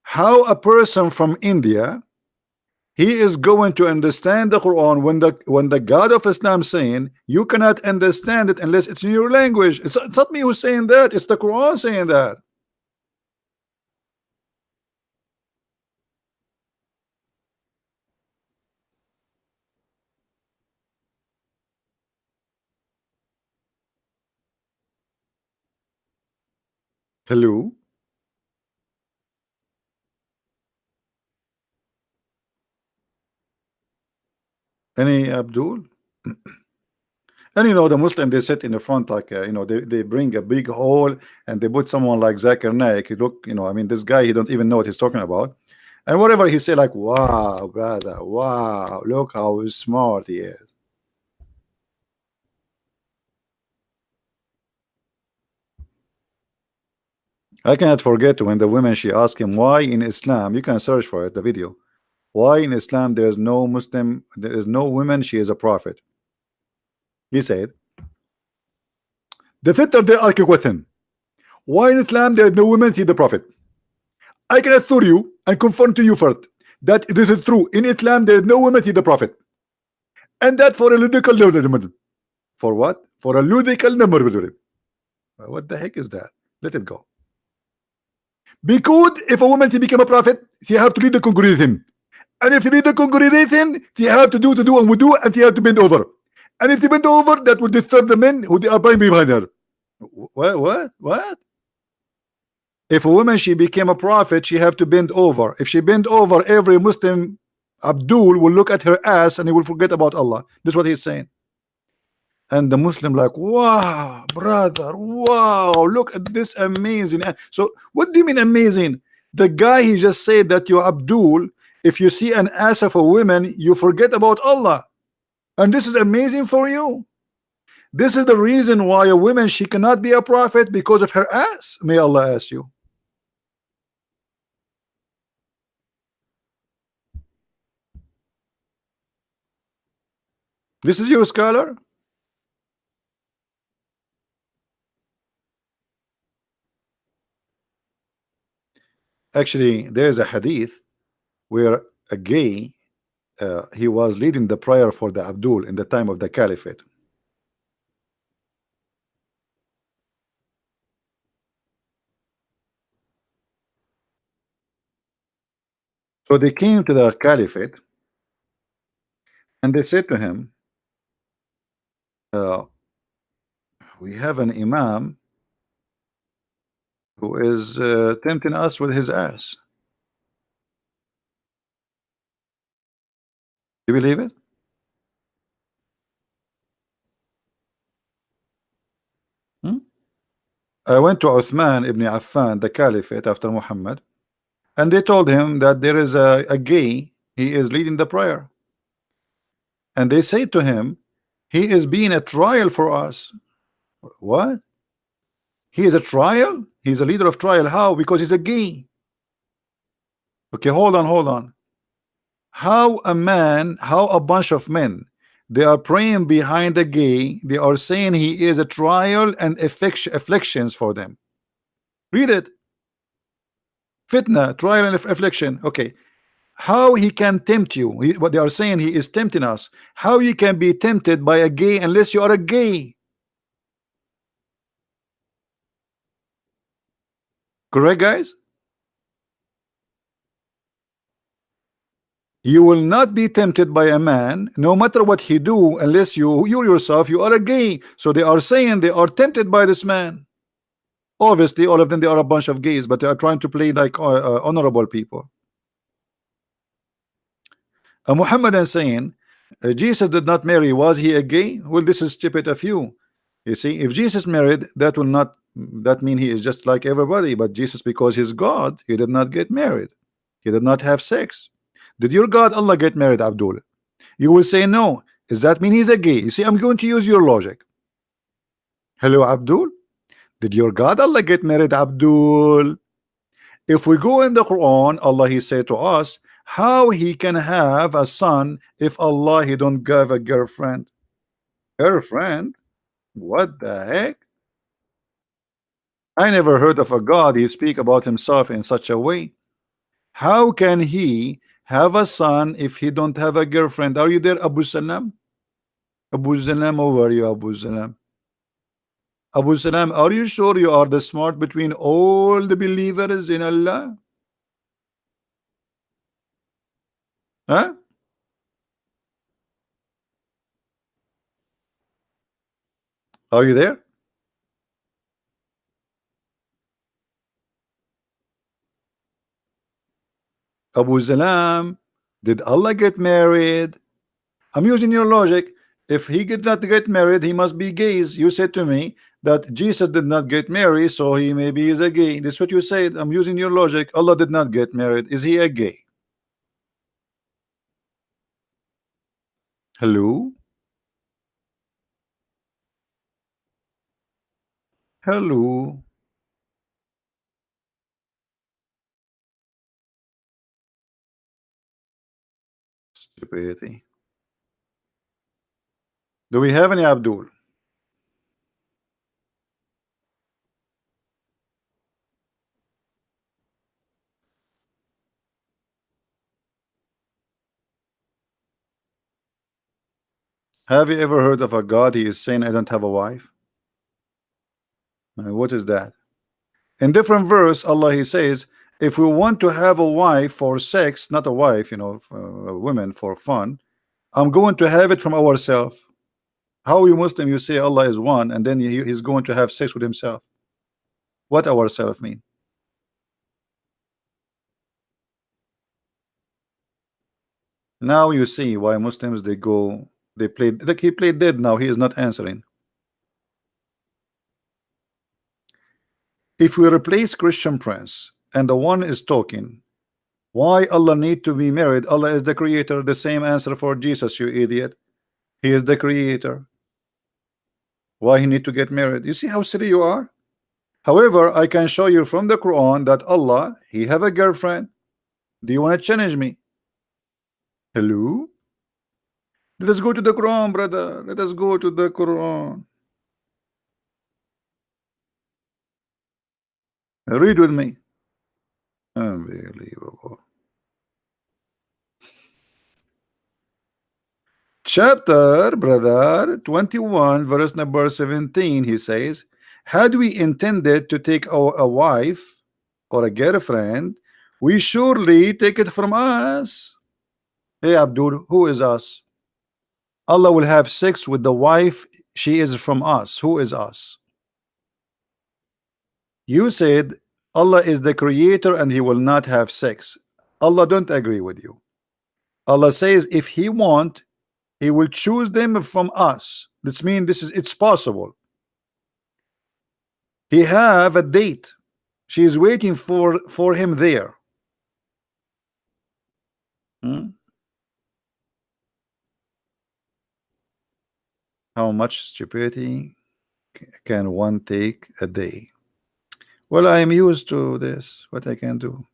How a person from India, he is going to understand the Quran when the God of Islam saying you cannot understand it unless it's in your language? It's not me who's saying that, it's the Quran saying that. Hello, any Abdul? And you know, the Muslim, they sit in the front like you know, they bring a big hole and they put someone like Zakir Naik. You look, you know, I mean, this guy, he don't even know what he's talking about, and whatever he say, like, wow, brother, wow, look how smart he is. I cannot forget when the women, she asked him why in Islam, you can search for it, the video, why in Islam there is no Muslim, there is no woman, she is a prophet. He said, the sister, they ask a question, why in Islam there is no woman, she is the prophet? I can assure you and confirm to you first that this is true. In Islam there is no woman, she is the prophet, and that for a logical number. For what? For a logical number. What the heck is that? Let it go. Because if a woman to become a prophet, she have to lead the congregation. And if you lead the congregation, she have to do and wudu, and she have to bend over. And if they bend over, that will disturb the men who they are behind her. What? If a woman, she became a prophet, she have to bend over. If she bend over, every Muslim Abdul will look at her ass and he will forget about Allah. That's what he's saying. And the Muslim like, wow, brother, wow, look at this amazing. So what do you mean amazing? The guy, he just said that you Abdul, if you see an ass of a woman, you forget about Allah, and this is amazing for you. This is the reason why a woman, she cannot be a prophet, because of her ass. May Allah ask you. This is your scholar. Actually, there is a hadith where a gay, he was leading the prayer for the Abdul in the time of the Caliphate. So they came to the Caliphate and they said to him, we have an Imam who is tempting us with his ass. You believe it? Hmm? I went to Uthman ibn Affan, the Caliphate after Muhammad, and they told him that there is a gay, he is leading the prayer. And they say to him, he is being a trial for us. What? He is a trial? He's a leader of trial. How? Because he's a gay. Okay, hold on. How a man, how a bunch of men, they are praying behind a gay, they are saying he is a trial and afflictions for them. Read it. Fitna, trial and affliction. Okay. How he can tempt you? What they are saying, he is tempting us. How you can be tempted by a gay unless you are a gay? Correct, guys? You will not be tempted by a man, no matter what he do, unless you yourself you are a gay. So they are saying they are tempted by this man. Obviously, all of them they are a bunch of gays, but they are trying to play like honorable people. Muhammad is saying Jesus did not marry. Was he a gay? Well, this is stupid of you. You see, if Jesus married, that will not that mean he is just like everybody. But Jesus, because he's God, he did not get married. He did not have sex. Did your God Allah get married, Abdul? You will say no. Does that mean he's a gay? You see, I'm going to use your logic. Hello, Abdul. Did your God Allah get married, Abdul? If we go in the Quran, Allah he said to us, how he can have a son if Allah he don't give a girlfriend? Girlfriend? What the heck? I never heard of a God he speak about himself in such a way. How can he have a son if he don't have a girlfriend? Are you there, Abu Salam? Abu Salam, over you, Abu Salam. Abu Salam, are you sure you are the smart between all the believers in Allah? Huh? Are you there? Abu Salam, did Allah get married? I'm using your logic. If he did not get married, he must be gay. You said to me that Jesus did not get married, so he maybe is a gay. That's what you said. I'm using your logic. Allah did not get married. Is he a gay? Hello? Hello? Stupidity. Do we have any Abdul? Have you ever heard of a God he is saying I don't have a wife? What is that? In different verse, Allah he says, if we want to have a wife for sex, not a wife, you know, women for fun, I'm going to have it from ourselves. How you Muslim you say Allah is one and then he's going to have sex with himself? What ourselves mean? Now you see why Muslims they played like he played dead. Now he is not answering. If we replace Christian Prince and the one is talking, why Allah need to be married? Allah is the creator. The same answer for Jesus, you idiot. He is the creator. Why he need to get married? You see how silly you are? However, I can show you from the Quran that Allah he have a girlfriend. Do you want to challenge me? Hello? Let us go to the Quran, brother. Let us go to the Quran. Read with me. Unbelievable. Chapter, brother, 21, verse number 17, he says, had we intended to take a wife or a girlfriend, we surely take it from us. Hey, Abdul, who is us? Allah will have sex with the wife. She is from us. Who is us? You said Allah is the creator and he will not have sex. Allah don't agree with you. Allah says if he want, he will choose them from us. That means it's possible. He have a date. She is waiting for him there. How much stupidity can one take a day? Well, I am used to this. What I can do?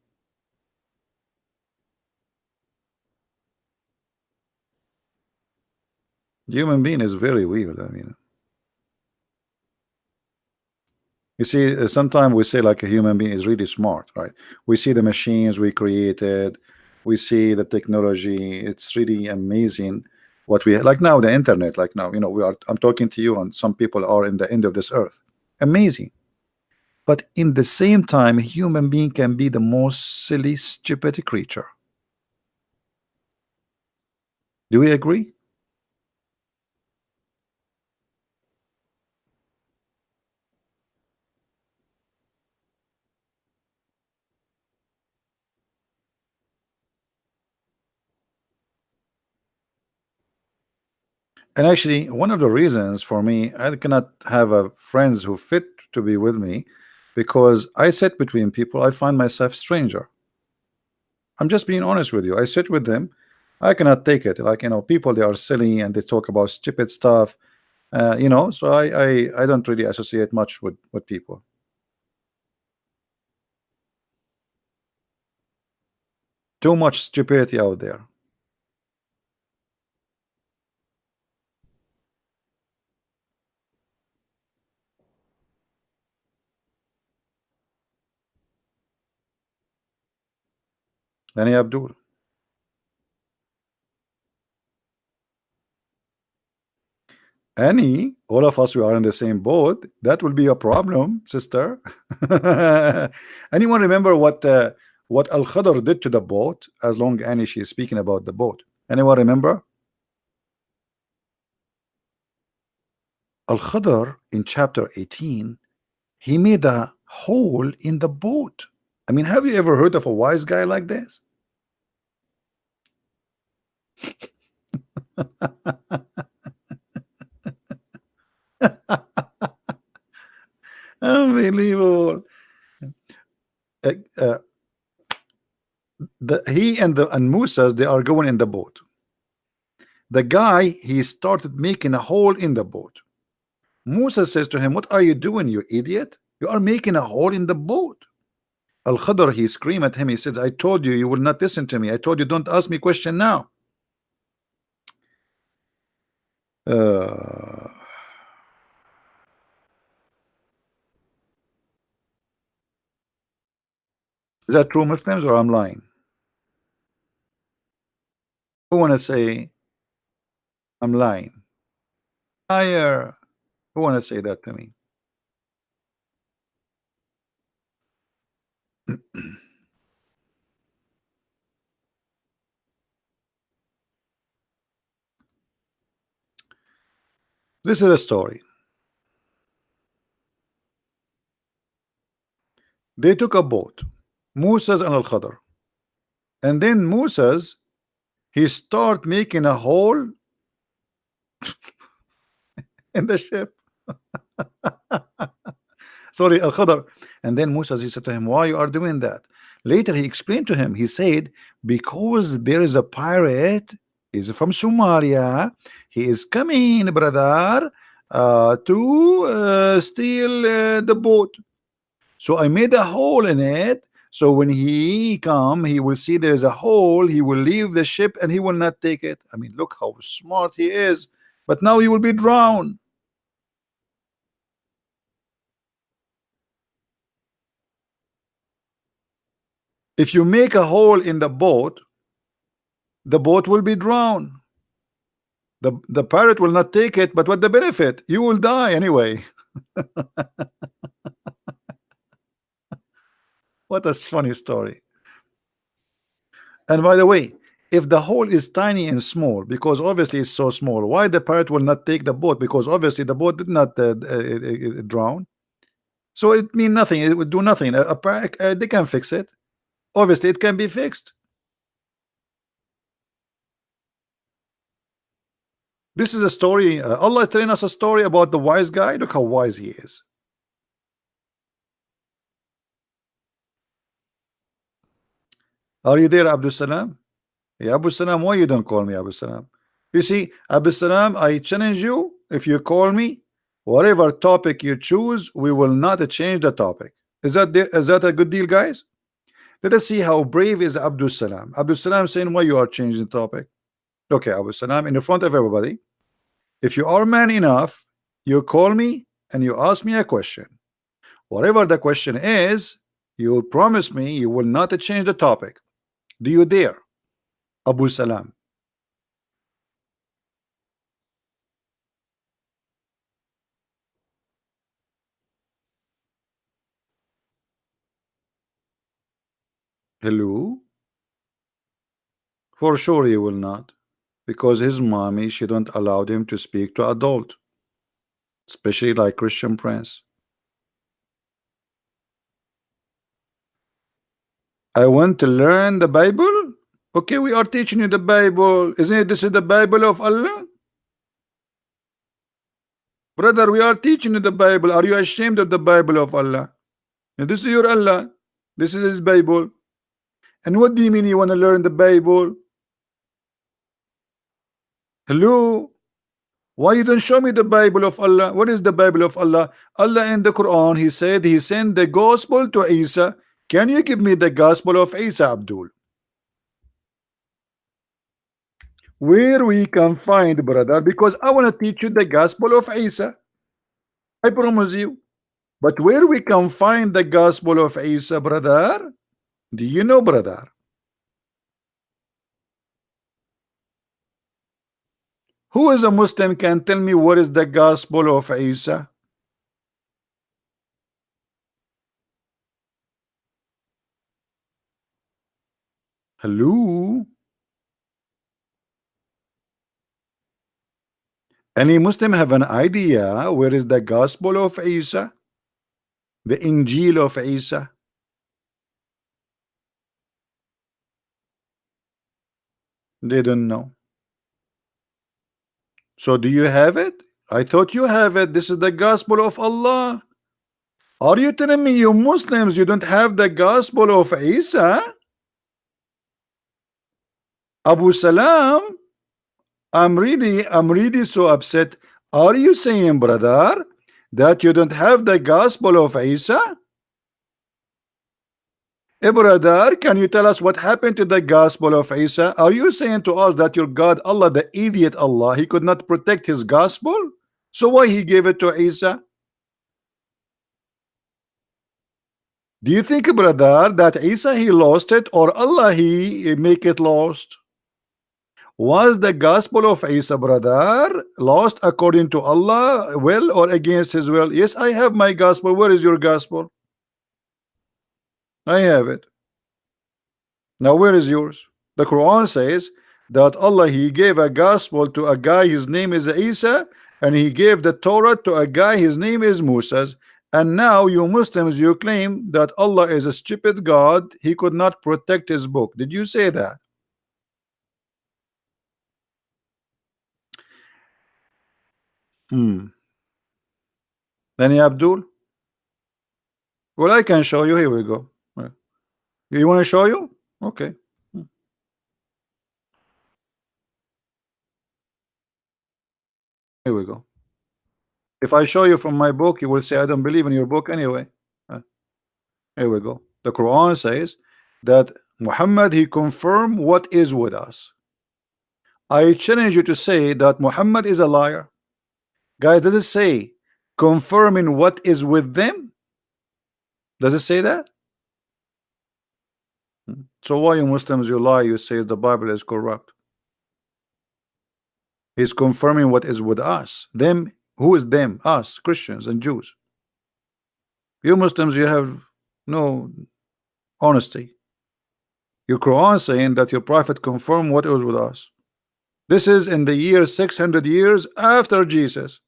Human being is very weird. I mean, you see, sometimes we say like a human being is really smart, right? We see the machines we created, we see the technology. It's really amazing what we like now. The internet, like now, you know, I'm talking to you, and some people are in the end of this earth. Amazing. But in the same time, a human being can be the most silly, stupid creature. Do we agree? And actually, one of the reasons for me, I cannot have a friends who fit to be with me, because I sit between people. I find myself stranger. I'm just being honest with you. I sit with them. I cannot take it. Like, people, they are silly and they talk about stupid stuff. So I don't really associate much with people. Too much stupidity out there. Danny Abdul. Any, all of us, we are in the same boat. That will be a problem, sister. Anyone remember what Al Khadr did to the boat? As long Annie, she is speaking about the boat. Anyone remember? Al Khadr in chapter 18, he made a hole in the boat. I mean, have you ever heard of a wise guy like this? Unbelievable. Uh, uh, he and Musa's, they are going in the boat. The guy, he started making a hole in the boat. Musa says to him, "What are you doing, you idiot? You are making a hole in the boat." Al Khadr, he screamed at him. He says, "I told you, you will not listen to me. I told you, don't ask me question now." Uh, is that true, Muslims, or I'm lying? Who want to say I'm lying? Liar. Who want to say that to me? This is a story. They took a boat, Musa's and Al Khadr, and then Musa's, he start making a hole in the ship. Sorry, Al Khadr. And then Musa, he said to him, "Why you are doing that?" Later he explained to him. He said, "Because there is a pirate, he's from Somalia, he is coming, brother, to steal the boat. So I made a hole in it, so when he come, he will see there is a hole, he will leave the ship and he will not take it." I mean, look how smart he is. But now he will be drowned. If you make a hole in the boat will be drowned. The pirate will not take it, but what the benefit? You will die anyway. What a funny story. And by the way, if the hole is tiny and small, because obviously it's so small, why the pirate will not take the boat? Because obviously the boat did not drown. So it mean nothing. It would do nothing. They can fix it. Obviously it can be fixed. This is a story. Allah is telling us a story about the wise guy. Look how wise he is. Are you there, Abdul Salam? Yeah, Abu Salam, why you don't call me Abu Salam? You see, Abu Salam, I challenge you. If you call me, whatever topic you choose, we will not change the topic. Is that a good deal, guys? Let us see how brave is Abdul Salam. Abdul Salam saying, "Why you are changing the topic?" Okay, Abu Salam, in the front of everybody, if you are man enough, you call me and you ask me a question. Whatever the question is, you promise me you will not change the topic. Do you dare, Abu Salam? Hello? For sure he will not. Because his mommy, she don't allow him to speak to adult, especially like Christian Prince. I want to learn the Bible. Okay, we are teaching you the Bible. Isn't it? This is the Bible of Allah. Brother, we are teaching you the Bible. Are you ashamed of the Bible of Allah? And this is your Allah. This is his Bible. And what do you mean you want to learn the Bible? Hello? Why you don't show me the Bible of Allah? What is the Bible of Allah? Allah in the Quran, he said he sent the gospel to Isa. Can you give me the gospel of Isa, Abdul? Where we can find, brother, because I want to teach you the gospel of Isa. I promise you. But where we can find the gospel of Isa, brother? Do you know, brother? Who is a Muslim can tell me what is the gospel of Isa? Hello? Any Muslim have an idea where is the gospel of Isa? The Injil of Isa? They don't know. So do you have it? I thought you have it. This is the gospel of Allah. Are you telling me you Muslims you don't have the gospel of Isa? Abu Salam, I'm really so upset. Are you saying, brother, that you don't have the gospel of Isa? Hey, brother, can you tell us what happened to the gospel of Isa? Are you saying to us that your God, Allah, the idiot Allah, he could not protect his gospel? So why he gave it to Isa? Do you think, brother, that Isa he lost it or Allah he make it lost? Was the gospel of Isa, brother, lost according to Allah will or against his will? Yes, I have my gospel. Where is your gospel? I have it. Now where is yours? The Quran says that Allah he gave a gospel to a guy his name is Isa, and he gave the Torah to a guy his name is Moses. And now you Muslims you claim that Allah is a stupid God, he could not protect his book. Did you say that? Hmm. Any Abdul? Well, I can show you. Here we go. You want to show you? Okay. Here we go. If I show you from my book, you will say I don't believe in your book anyway. Here we go. The Quran says that Muhammad he confirmed what is with us. I challenge you to say that Muhammad is a liar. Guys, does it say confirming what is with them? Does it say that? So why you Muslims you lie, you say the Bible is corrupt? He's confirming what is with us. Them, who is them? Us, Christians and Jews. You Muslims, you have no honesty. Your Quran saying that your prophet confirmed what was with us. This is in the year 600 years after Jesus.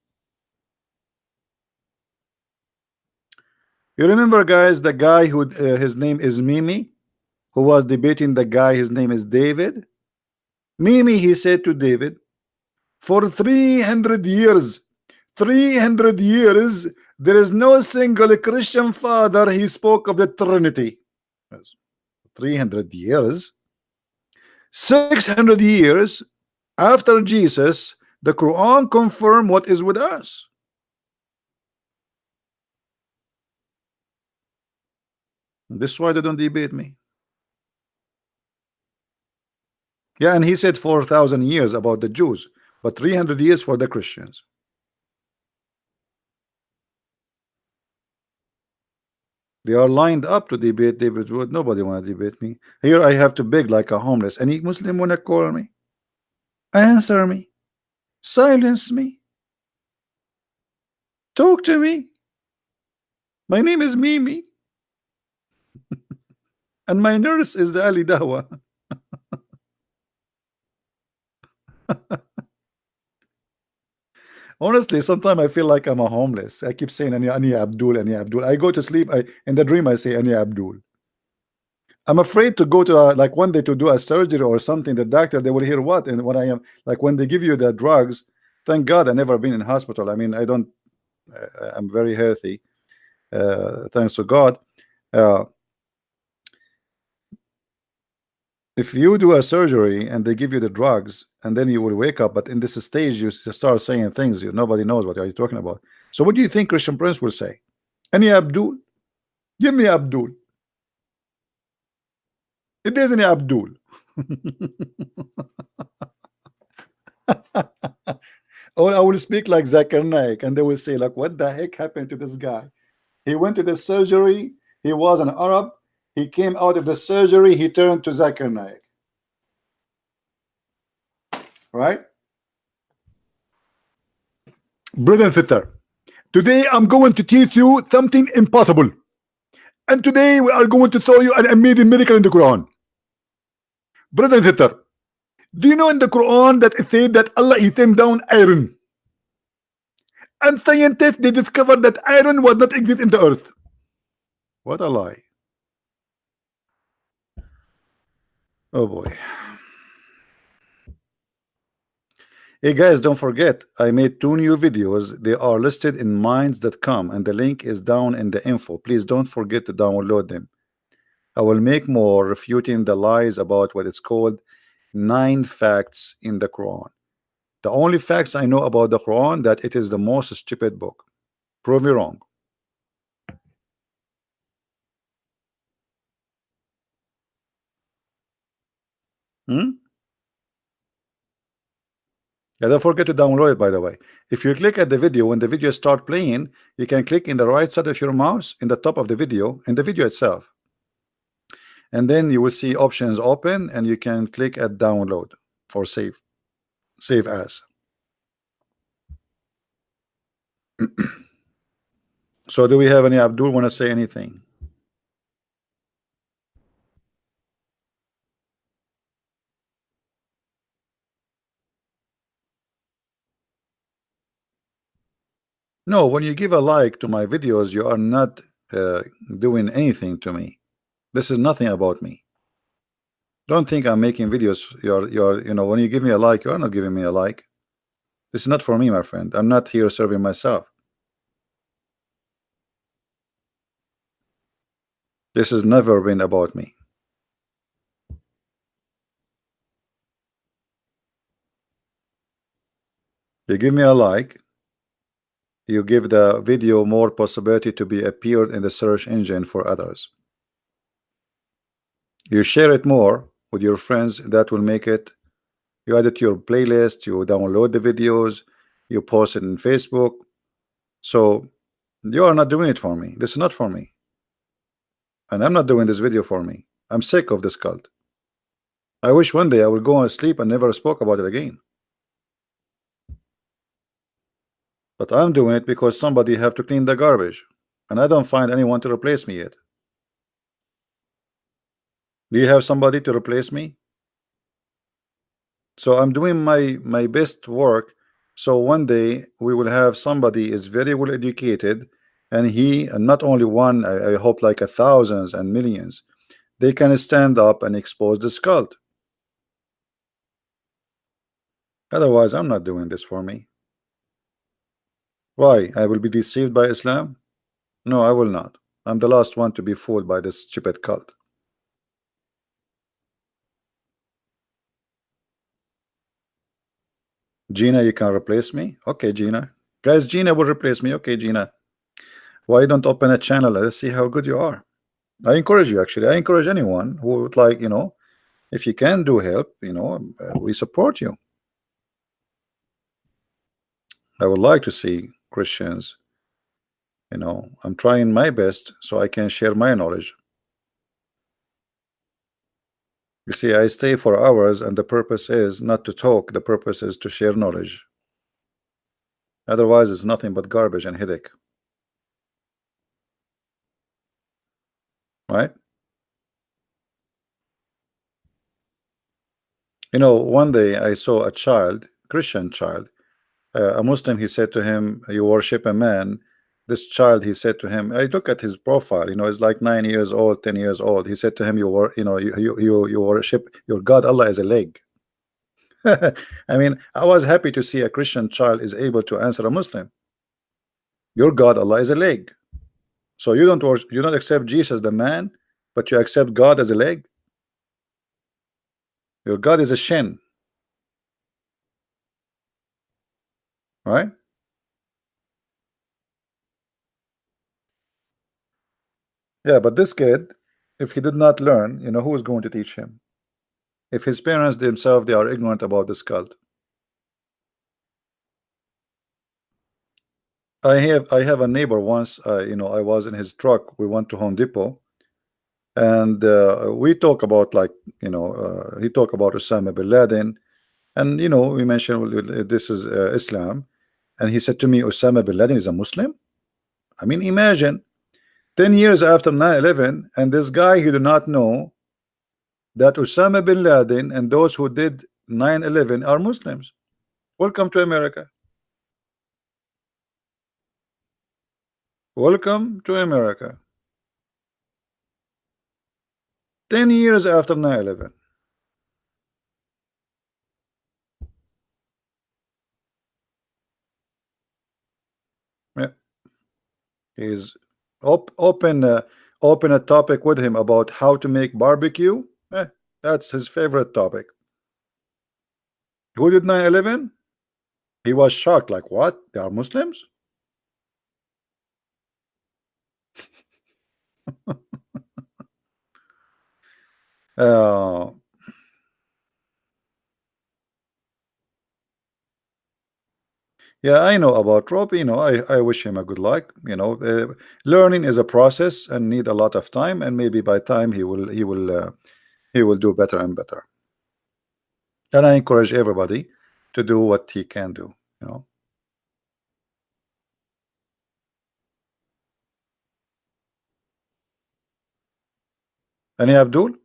You remember, guys, the guy who his name is Mimi, who was debating the guy his name is David. Mimi, he said to David, for 300 years, 300 years, there is no single Christian father he spoke of the Trinity. 300 years, 600 years after Jesus, the Quran confirmed what is with us. This is why they don't debate me. Yeah, and he said 4,000 years about the Jews, but 300 years for the Christians. They are lined up to debate David Wood. Nobody want to debate me. Here I have to beg like a homeless. Any Muslim want to call me? Answer me. Silence me. Talk to me. My name is Mimi. and my nurse is the Ali Dawah. Honestly, sometimes I feel like I'm a homeless. I keep saying Ani Abdul, Ani Abdul. I go to sleep. In the dream I say Ani Abdul. I'm afraid to go to like one day to do a surgery or something. The doctor, they will hear what, and when I am like when they give you the drugs. Thank God I never been in hospital. I mean, I don't. I'm very healthy, thanks to God. Uh, if you do a surgery and they give you the drugs and then you will wake up, but in this stage you start saying things nobody knows what are you talking about. So what do you think Christian Prince will say? Any Abdul? Give me Abdul. It isn't Abdul. Or I will speak like Zakir Naik and they will say like, what the heck happened to this guy? He went to the surgery, he was an Arab, he came out of the surgery, he turned to Zakir Naik, right? Brother and sister, today I'm going to teach you something impossible. And today we are going to show you an amazing miracle in the Quran. Brother and sister, do you know in the Quran that it said that Allah he sent down iron? And scientists they discovered that iron was not exist in the earth. What a lie. Oh boy. Hey guys, don't forget I made 2 new videos. They are listed in minds.com and the link is down in the info. Please don't forget to download them. I will make more refuting the lies about what it's called 9 facts in the Quran. The only facts I know about the Quran that it is the most stupid book. Prove me wrong. Hmm? Yeah, don't forget to download it, by the way. If you click at the video, when the video start playing, you can click in the right side of your mouse in the top of the video, in the video itself. And then you will see options open and you can click at download or save as. So do we have any Abdul want to say anything? No, when you give a like to my videos, you are not doing anything to me. This is nothing about me. Don't think I'm making videos. You're you know, when you give me a like, you're not giving me a like. This is not for me, my friend. I'm not here serving myself. This has never been about me. You give me a like, you give the video more possibility to be appeared in the search engine for others. You share it more with your friends, that will make it. You add it to your playlist, you download the videos, you post it in Facebook. So you are not doing it for me. This is not for me. And I'm not doing this video for me. I'm sick of this cult. I wish one day I would go on sleep and never spoke about it again. But I'm doing it because somebody have to clean the garbage. And I don't find anyone to replace me yet. Do you have somebody to replace me? So I'm doing my best work. So one day we will have somebody is very well educated, and he and not only one, I hope like a thousands and millions, they can stand up and expose this cult. Otherwise, I'm not doing this for me. Why? I will be deceived by Islam? No, I will not. I'm the last one to be fooled by this stupid cult. Gina, you can replace me? Okay, Gina. Guys, Gina will replace me. Okay, Gina. Why don't open a channel? Let's see how good you are. I encourage you, actually. I encourage anyone who would like, if you can do help, we support you. I would like to see Christians, I'm trying my best so I can share my knowledge. You see, I stay for hours, and the purpose is not to talk, the purpose is to share knowledge. Otherwise, it's nothing but garbage and headache. Right? One day I saw a child, Christian child, a Muslim. He said to him, "You worship a man." This child, he said to him, I look at his profile. It's like 9 years old, 10 years old. He said to him, you worship your God. Allah is a leg. I mean, I was happy to see a Christian child is able to answer a Muslim. Your God, Allah, is a leg. So you don't accept Jesus the man, but you accept God as a leg. Your God is a shin, right? Yeah, but this kid, if he did not learn, who is going to teach him? If his parents themselves they are ignorant about this cult. I have a neighbor once. I was in his truck. We went to Home Depot, and we talk about like he talked about Osama bin Laden, and we mentioned, well, this is Islam, and he said to me, Osama bin Laden is a Muslim. I mean, imagine 10 years after 9/11, and this guy he did not know that Osama bin Laden and those who did 9/11 are Muslims. Welcome to America. Welcome to America. 10 years after 9/11. Yeah. He's open a topic with him about how to make barbecue. That's his favorite topic. Who did 9/11? He was shocked, like, what? They are Muslims? Uh, yeah, I know about Rob. I wish him a good luck. Learning is a process and need a lot of time, and maybe by time he will do better and better. And I encourage everybody to do what he can do. You know. Any Abdul?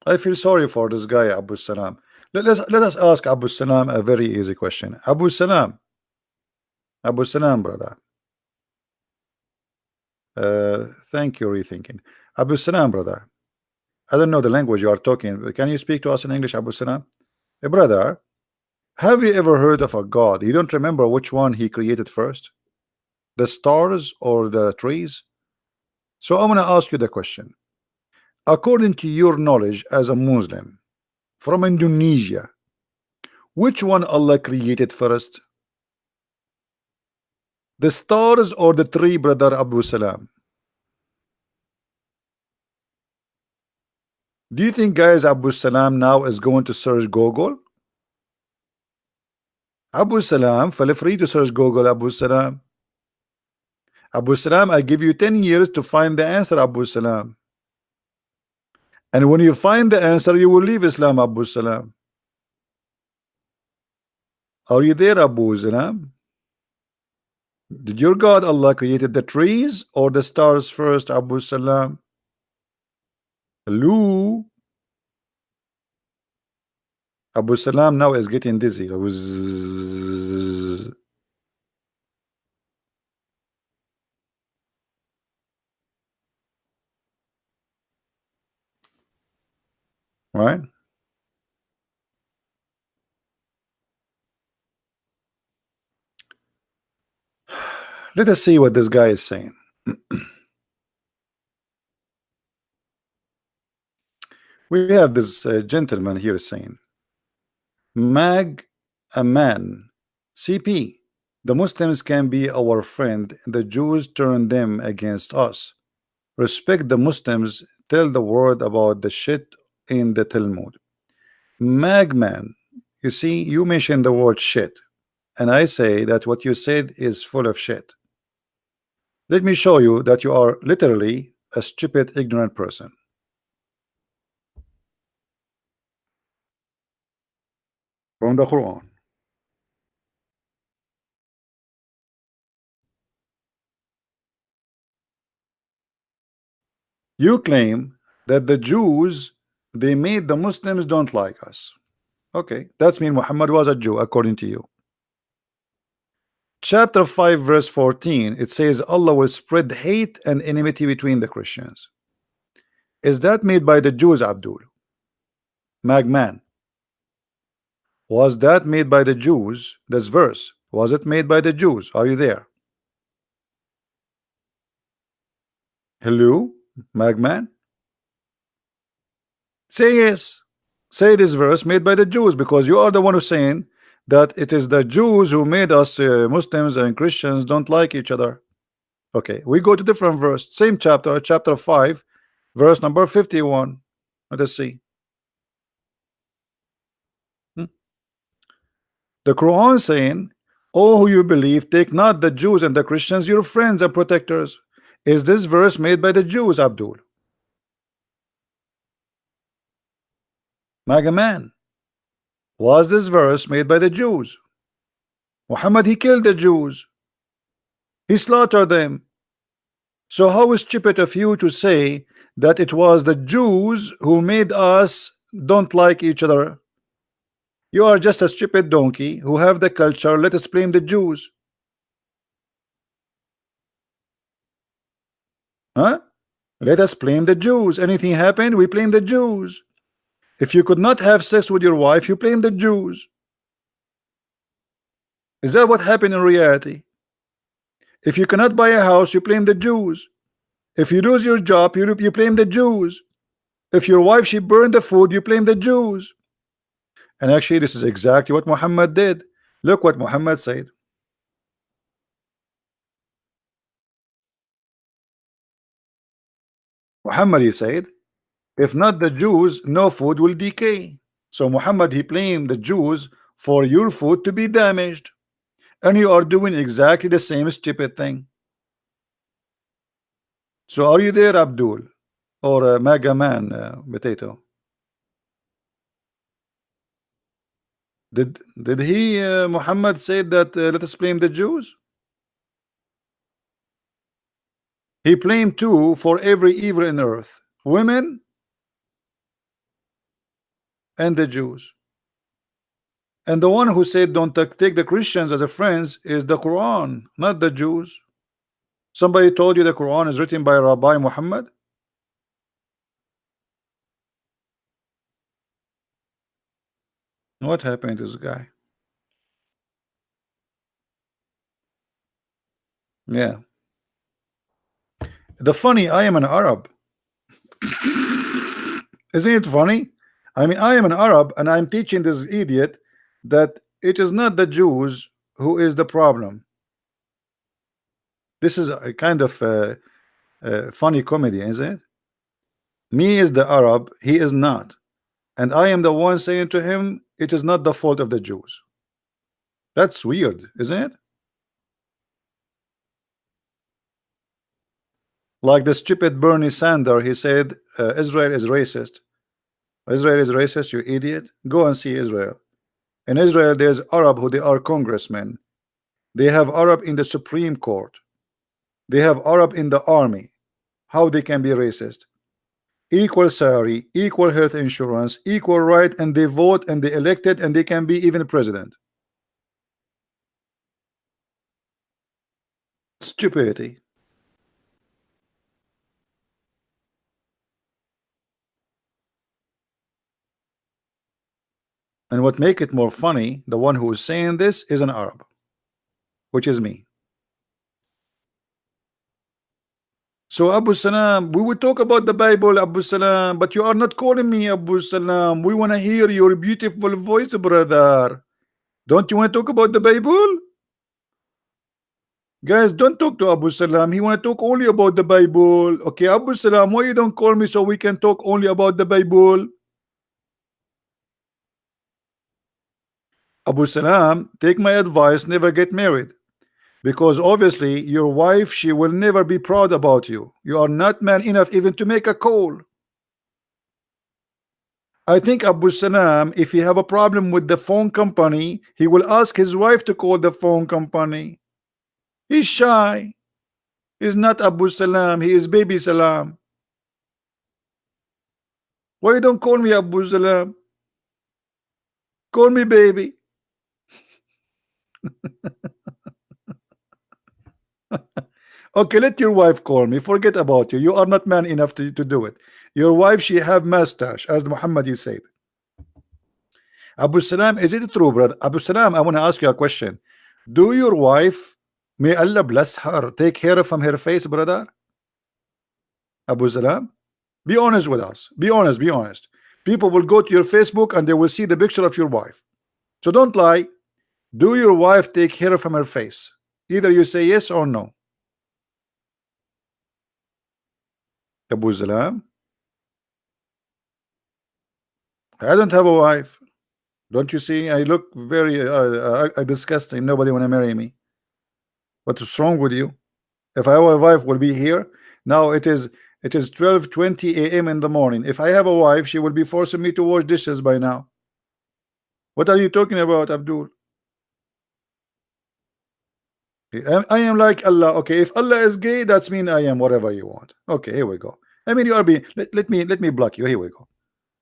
I feel sorry for this guy, Abu Salam. Let us ask Abu Salam a very easy question. Abu Salam, brother. Thank you, rethinking. Abu Salam, brother. I don't know the language you are talking. Can you speak to us in English, Abu Salam? Brother, have you ever heard of a God? You don't remember which one he created first? The stars or the trees? So I'm gonna ask you the question. According to your knowledge as a Muslim from Indonesia, which one Allah created first? The stars or the tree, brother Abu Salam? Do you think, guys, Abu Salam now is going to search Google? Abu Salam, feel free to search Google, Abu Salam. Abu Salam, I give you 10 years to find the answer, Abu Salam. And when you find the answer, you will leave Islam, Abu Salam. Are you there, Abu Salam? Did your God Allah created the trees or the stars first, Abu Salam? Hello? Abu Salam now is getting dizzy. Right? Let us see what this guy is saying. We have this gentleman here saying, Mag a man, CP. The Muslims can be our friend, the Jews turn them against us. Respect the Muslims, tell the world about the shit in the Talmud. Magman, you see, you mentioned the word shit, and I say that what you said is full of shit. Let me show you that you are literally a stupid, ignorant person. From the Quran. You claim that the Jews, they made the Muslims don't like us. Okay, that's mean Muhammad was a Jew according to you. Chapter 5 verse 14, it says Allah will spread hate and enmity between the Christians. Is that made by the Jews, Abdul? Magman, was that made by the Jews? This verse, was it made by the Jews? Are you there? Hello, Magman? Say yes. Say this verse made by the Jews, because you are the one who's saying that it is the Jews who made us Muslims and Christians don't like each other. Okay, we go to different verse, same chapter, chapter 5, verse number 51. Let us see. The Quran saying, "Oh, who you believe, take not the Jews and the Christians your friends and protectors." Is this verse made by the Jews, Abdul? Magaman, was this verse made by the Jews? Muhammad, he killed the Jews. He slaughtered them. So how stupid of you to say that it was the Jews who made us don't like each other? You are just a stupid donkey who have the culture. Let us blame the Jews. Huh? Let us blame the Jews. Anything happened, we blame the Jews. If you could not have sex with your wife, you blame the Jews. Is that what happened in reality? If you cannot buy a house, you blame the Jews. If you lose your job, you blame the Jews. If your wife, she burned the food, you blame the Jews. And actually, this is exactly what Muhammad did. Look what Muhammad said. Muhammad, he said, if not the Jews, no food will decay. So Muhammad, he blamed the Jews for your food to be damaged. And you are doing exactly the same stupid thing. So are you there, Abdul? Or Mega Man, Potato? Did he, Muhammad, said that let us blame the Jews? He blamed two for every evil in earth: women and the Jews. And the one who said don't take the Christians as a friends is the Quran, not the Jews. Somebody told you the Quran is written by Rabbi Muhammad? What happened to this guy? Yeah. The funny, I am an Arab. Isn't it funny? I mean, I am an Arab and I'm teaching this idiot that it is not the Jews who is the problem. This is a kind of funny comedy, isn't it? Me is the Arab, he is not. And I am the one saying to him, it is not the fault of the Jews. That's weird, isn't it? Like the stupid Bernie Sanders, he said Israel is racist. Israel is racist, you idiot. Go and see Israel. In Israel, there's Arab who they are congressmen. They have Arab in the Supreme Court. They have Arab in the army. How they can be racist? Equal salary, equal health insurance, equal right, and they vote and they elected and they can be even president. Stupidity. And what make it more funny, the one who is saying this is an Arab, which is me. So Abu Salam, we will talk about the Bible, Abu Salam, but you are not calling me Abu Salam. We want to hear your beautiful voice, brother. Don't you want to talk about the Bible? Guys, don't talk to Abu Salam. He want to talk only about the Bible. Okay, Abu Salam, why you don't call me so we can talk only about the Bible? Abu Salam, take my advice, never get married. Because obviously your wife, she will never be proud about you. You are not man enough even to make a call. I think Abu Salam, if he have a problem with the phone company, he will ask his wife to call the phone company. He's shy. He's not Abu Salam, he is baby Salam. Why you don't call me Abu Salam? Call me baby. Okay, let your wife call me. Forget about you. You are not man enough to do it. Your wife, she have mustache, as Muhammad he said. Abu Salam, is it true, brother? Abu Salam, I want to ask you a question. Do your wife, may Allah bless her, take hair from her face, brother? Abu Salam, be honest with us. Be honest, be honest. People will go to your Facebook and they will see the picture of your wife. So don't lie. Do your wife take hair from her face? Either you say yes or no. Abu Salam, I don't have a wife. Don't you see? I look very disgusting. Nobody want to marry me. What's wrong with you? If I have a wife, will be here. Now it is 12:20 a.m. in the morning. If I have a wife, she will be forcing me to wash dishes by now. What are you talking about, Abdul? I am like Allah. Okay, if Allah is gay, that's mean I am whatever you want. Okay, here we go. I mean, you are being. Let me block you. Here we go.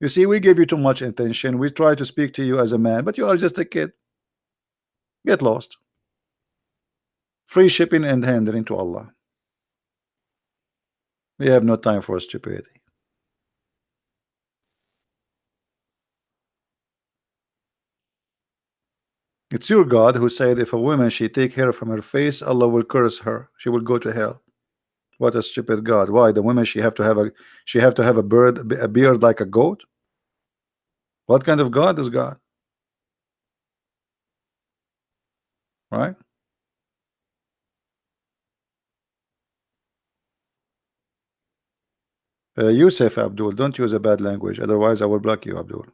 You see, we give you too much attention. We try to speak to you as a man, but you are just a kid. Get lost. Free shipping and handling to Allah. We have no time for stupidity. It's your God who said if a woman she take hair from her face, Allah will curse her. She will go to hell. What a stupid God. Why the woman she have to have a beard like a goat? What kind of God is God? Right? Yusuf Abdul, don't use a bad language, otherwise I will block you, Abdul.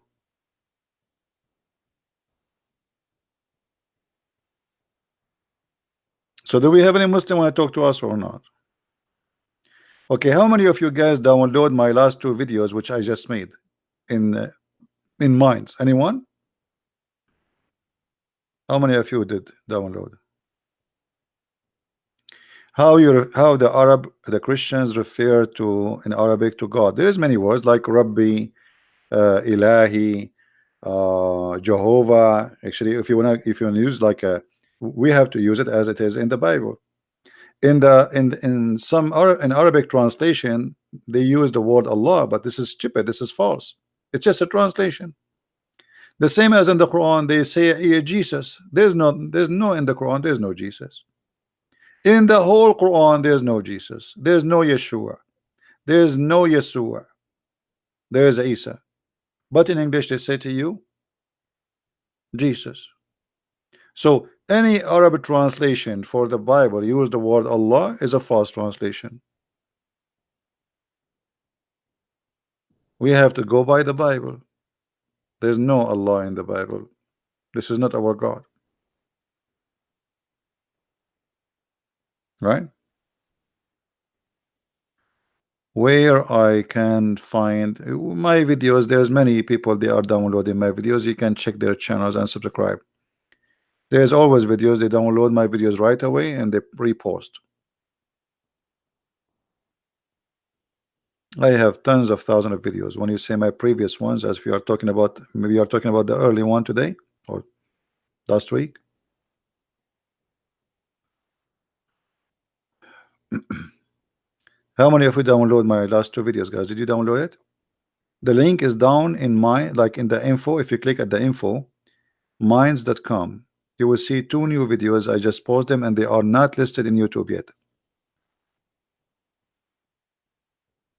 So do we have any Muslim want to talk to us or not? Okay, how many of you guys download my last two videos which I just made in Minds? Anyone? How many of you did download? How the Christians refer to in Arabic to God? There is many words like Rabbi, Ilahi, Jehovah. Actually, if you wanna use like a, we have to use it as it is in the Bible. In some in Arabic translation, they use the word Allah, but this is stupid. This is false. It's just a translation. The same as in the Quran, they say Jesus. There's no in the Quran. There's no Jesus. In the whole Quran, there's no Jesus. There's no Yeshua. There's no Yeshua. There is Isa. But in English, they say to you, Jesus. So any Arab translation for the Bible use the word Allah is a false translation. We have to go by the Bible. There's no Allah in the Bible. This is not our God. Right? Where I can find my videos, there's many people they are downloading my videos. You can check their channels and subscribe. There's always videos. They download my videos right away and they repost. I have tons of thousands of videos. When you say my previous ones, as we are talking about, maybe you are talking about the early one today or last week. How many of you download my last two videos, guys? Did you download it? The link is down in my, like in the info. If you click at the info, minds.com, you will see two new videos. I just posted them and they are not listed in YouTube yet.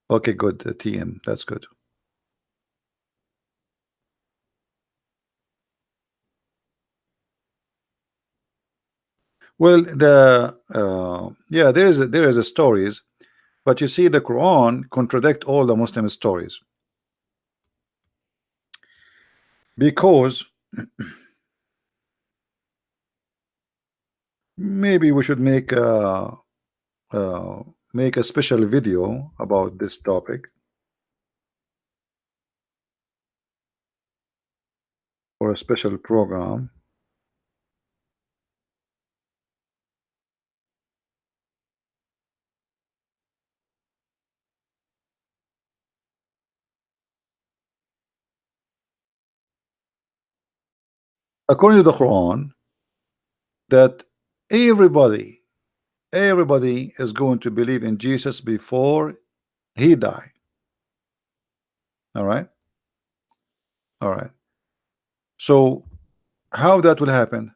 Okay, good. TM, that's good. Well, yeah, there is a stories, but you see the Quran contradict all the Muslim stories because maybe we should make a special video about this topic or a special program. according to the Quran, that everybody is going to believe in Jesus before he die. All right, all right. So how that will happen?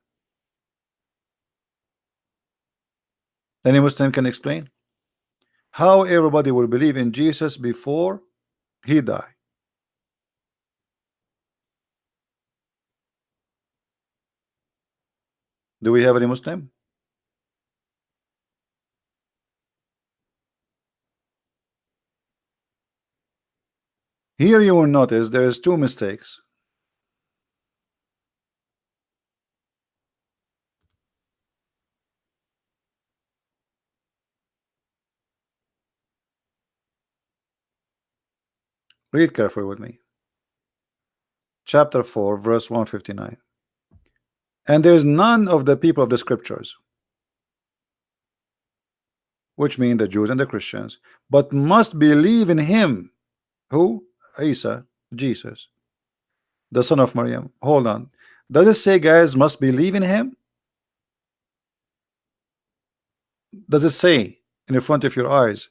Any Muslim can explain how everybody will believe in Jesus before he die? Do we have any Muslim? Here you will notice there is two mistakes. Read carefully with me. Chapter 4, verse 159. And there is none of the people of the scriptures, which mean the Jews and the Christians, but must believe in him. Who? Isa, Jesus, the son of Maryam. Hold on. Does it say guys must believe in him? Does it say in the front of your eyes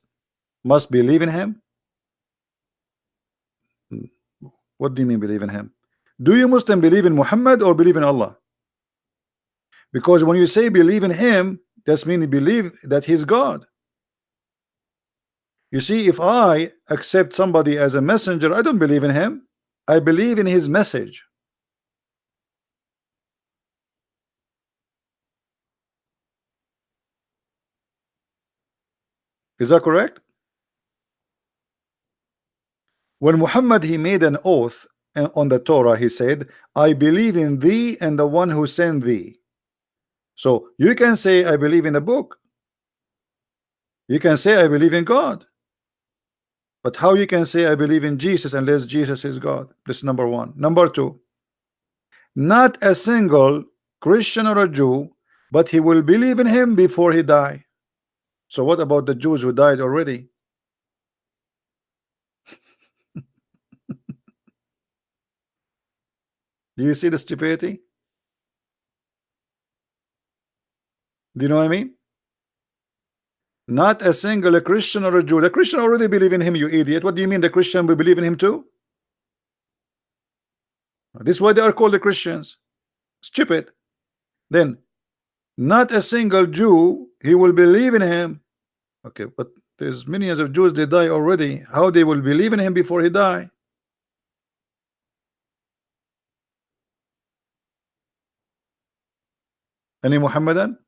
must believe in him? What do you mean believe in him? Do you Muslim believe in Muhammad or believe in Allah? Because when you say believe in him, that's mean you believe that he's God. You see, if I accept somebody as a messenger, I don't believe in him. I believe in his message. Is that correct? When Muhammad he made an oath on the Torah, he said, I believe in thee and the one who sent thee. So you can say I believe in the book. You can say I believe in God. But how you can say I believe in Jesus unless Jesus is God? This is number one. Number two, not a single Christian or a Jew, but he will believe in him before he die. So what about the Jews who died already? Do you see the stupidity? Do you know what I mean? Not a single Christian or a Jew. The Christian already believe in him, you idiot. What do you mean the Christian will believe in him too? This is why they are called the Christians. Stupid. Then not a single Jew, he will believe in him. Okay, but there's millions of Jews, they die already. How they will believe in him before he die? Any Muhammadan?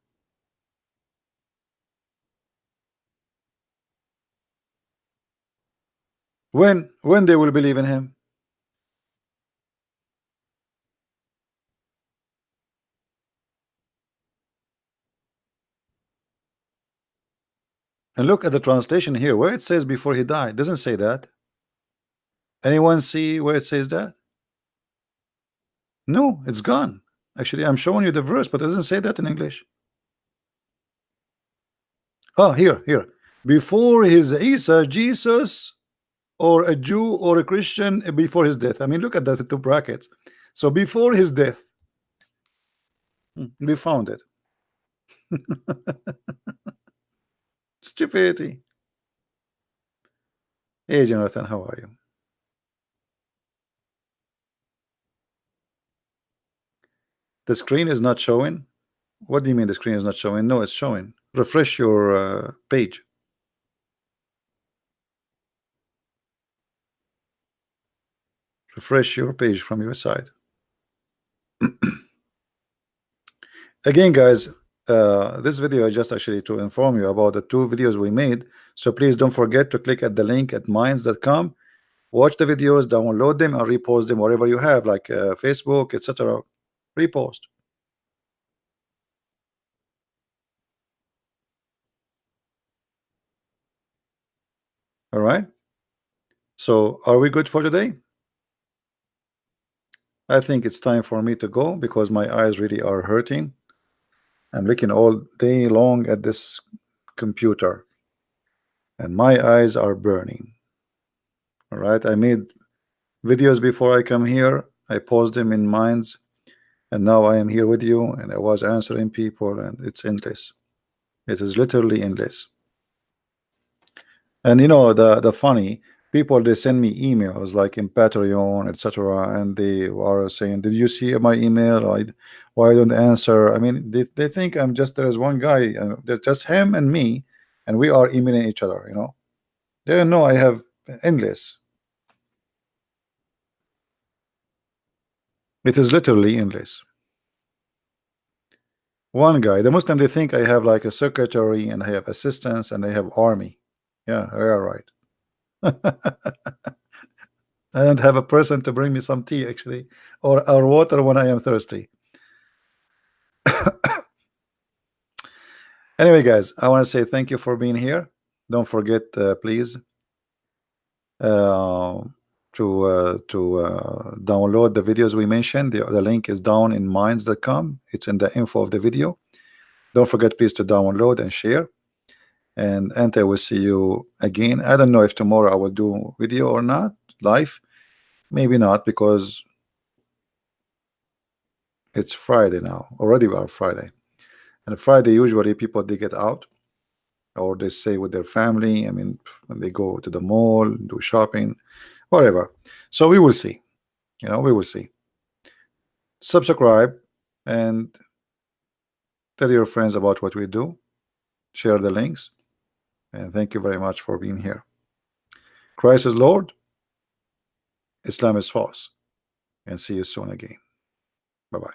When they will believe in him? And look at the translation here where it says before he died. It doesn't say that. Anyone see where it says that? No, it's gone. Actually, I'm showing you the verse, but it doesn't say that in English. Oh, here. Before his Isa, Jesus, or a Jew or a Christian before his death. I mean, look at that two brackets. So before his death, we found it. Stupidity. Hey, Jonathan, how are you? The screen is not showing. What do you mean the screen is not showing? No, it's showing. Refresh your page. Refresh your page from your side. Again, guys, this video is just actually to inform you about the two videos we made. So please don't forget to click at the link at minds.com. Watch the videos, download them, and repost them wherever you have, like Facebook, etc. Repost. All right. So are we good for today? I think it's time for me to go because my eyes really are hurting. I'm looking all day long at this computer and my eyes are burning. All right. I made videos before I come here. I post them in Minds and now I am here with you, and I was answering people, and it's endless. It is literally endless. And you know the funny people, they send me emails like in Patreon, etc., and they are saying, "Did you see my email? Why don't answer?" I mean, they think I'm just there's one guy, there's just him and me, and we are emailing each other. They don't know I have endless. It is literally endless. One guy, the Muslim, they think I have like a secretary and I have assistants and I have army. Yeah, they are right. I don't have a person to bring me some tea actually, or water when I am thirsty. Anyway, guys, I want to say thank you for being here. Don't forget, please, uh, to download the videos we mentioned. The link is down in minds.com. It's in the info of the video. Don't forget, please, to download and share. And I will see you again. I don't know if tomorrow I will do video or not, live. Maybe not, because it's Friday now. Already we are Friday. And Friday, usually people, they get out, or they stay with their family. I mean, when they go to the mall, do shopping, whatever. So we will see. We will see. Subscribe and tell your friends about what we do. Share the links. And thank you very much for being here. Christ is Lord. Islam is false. And see you soon again. Bye-bye.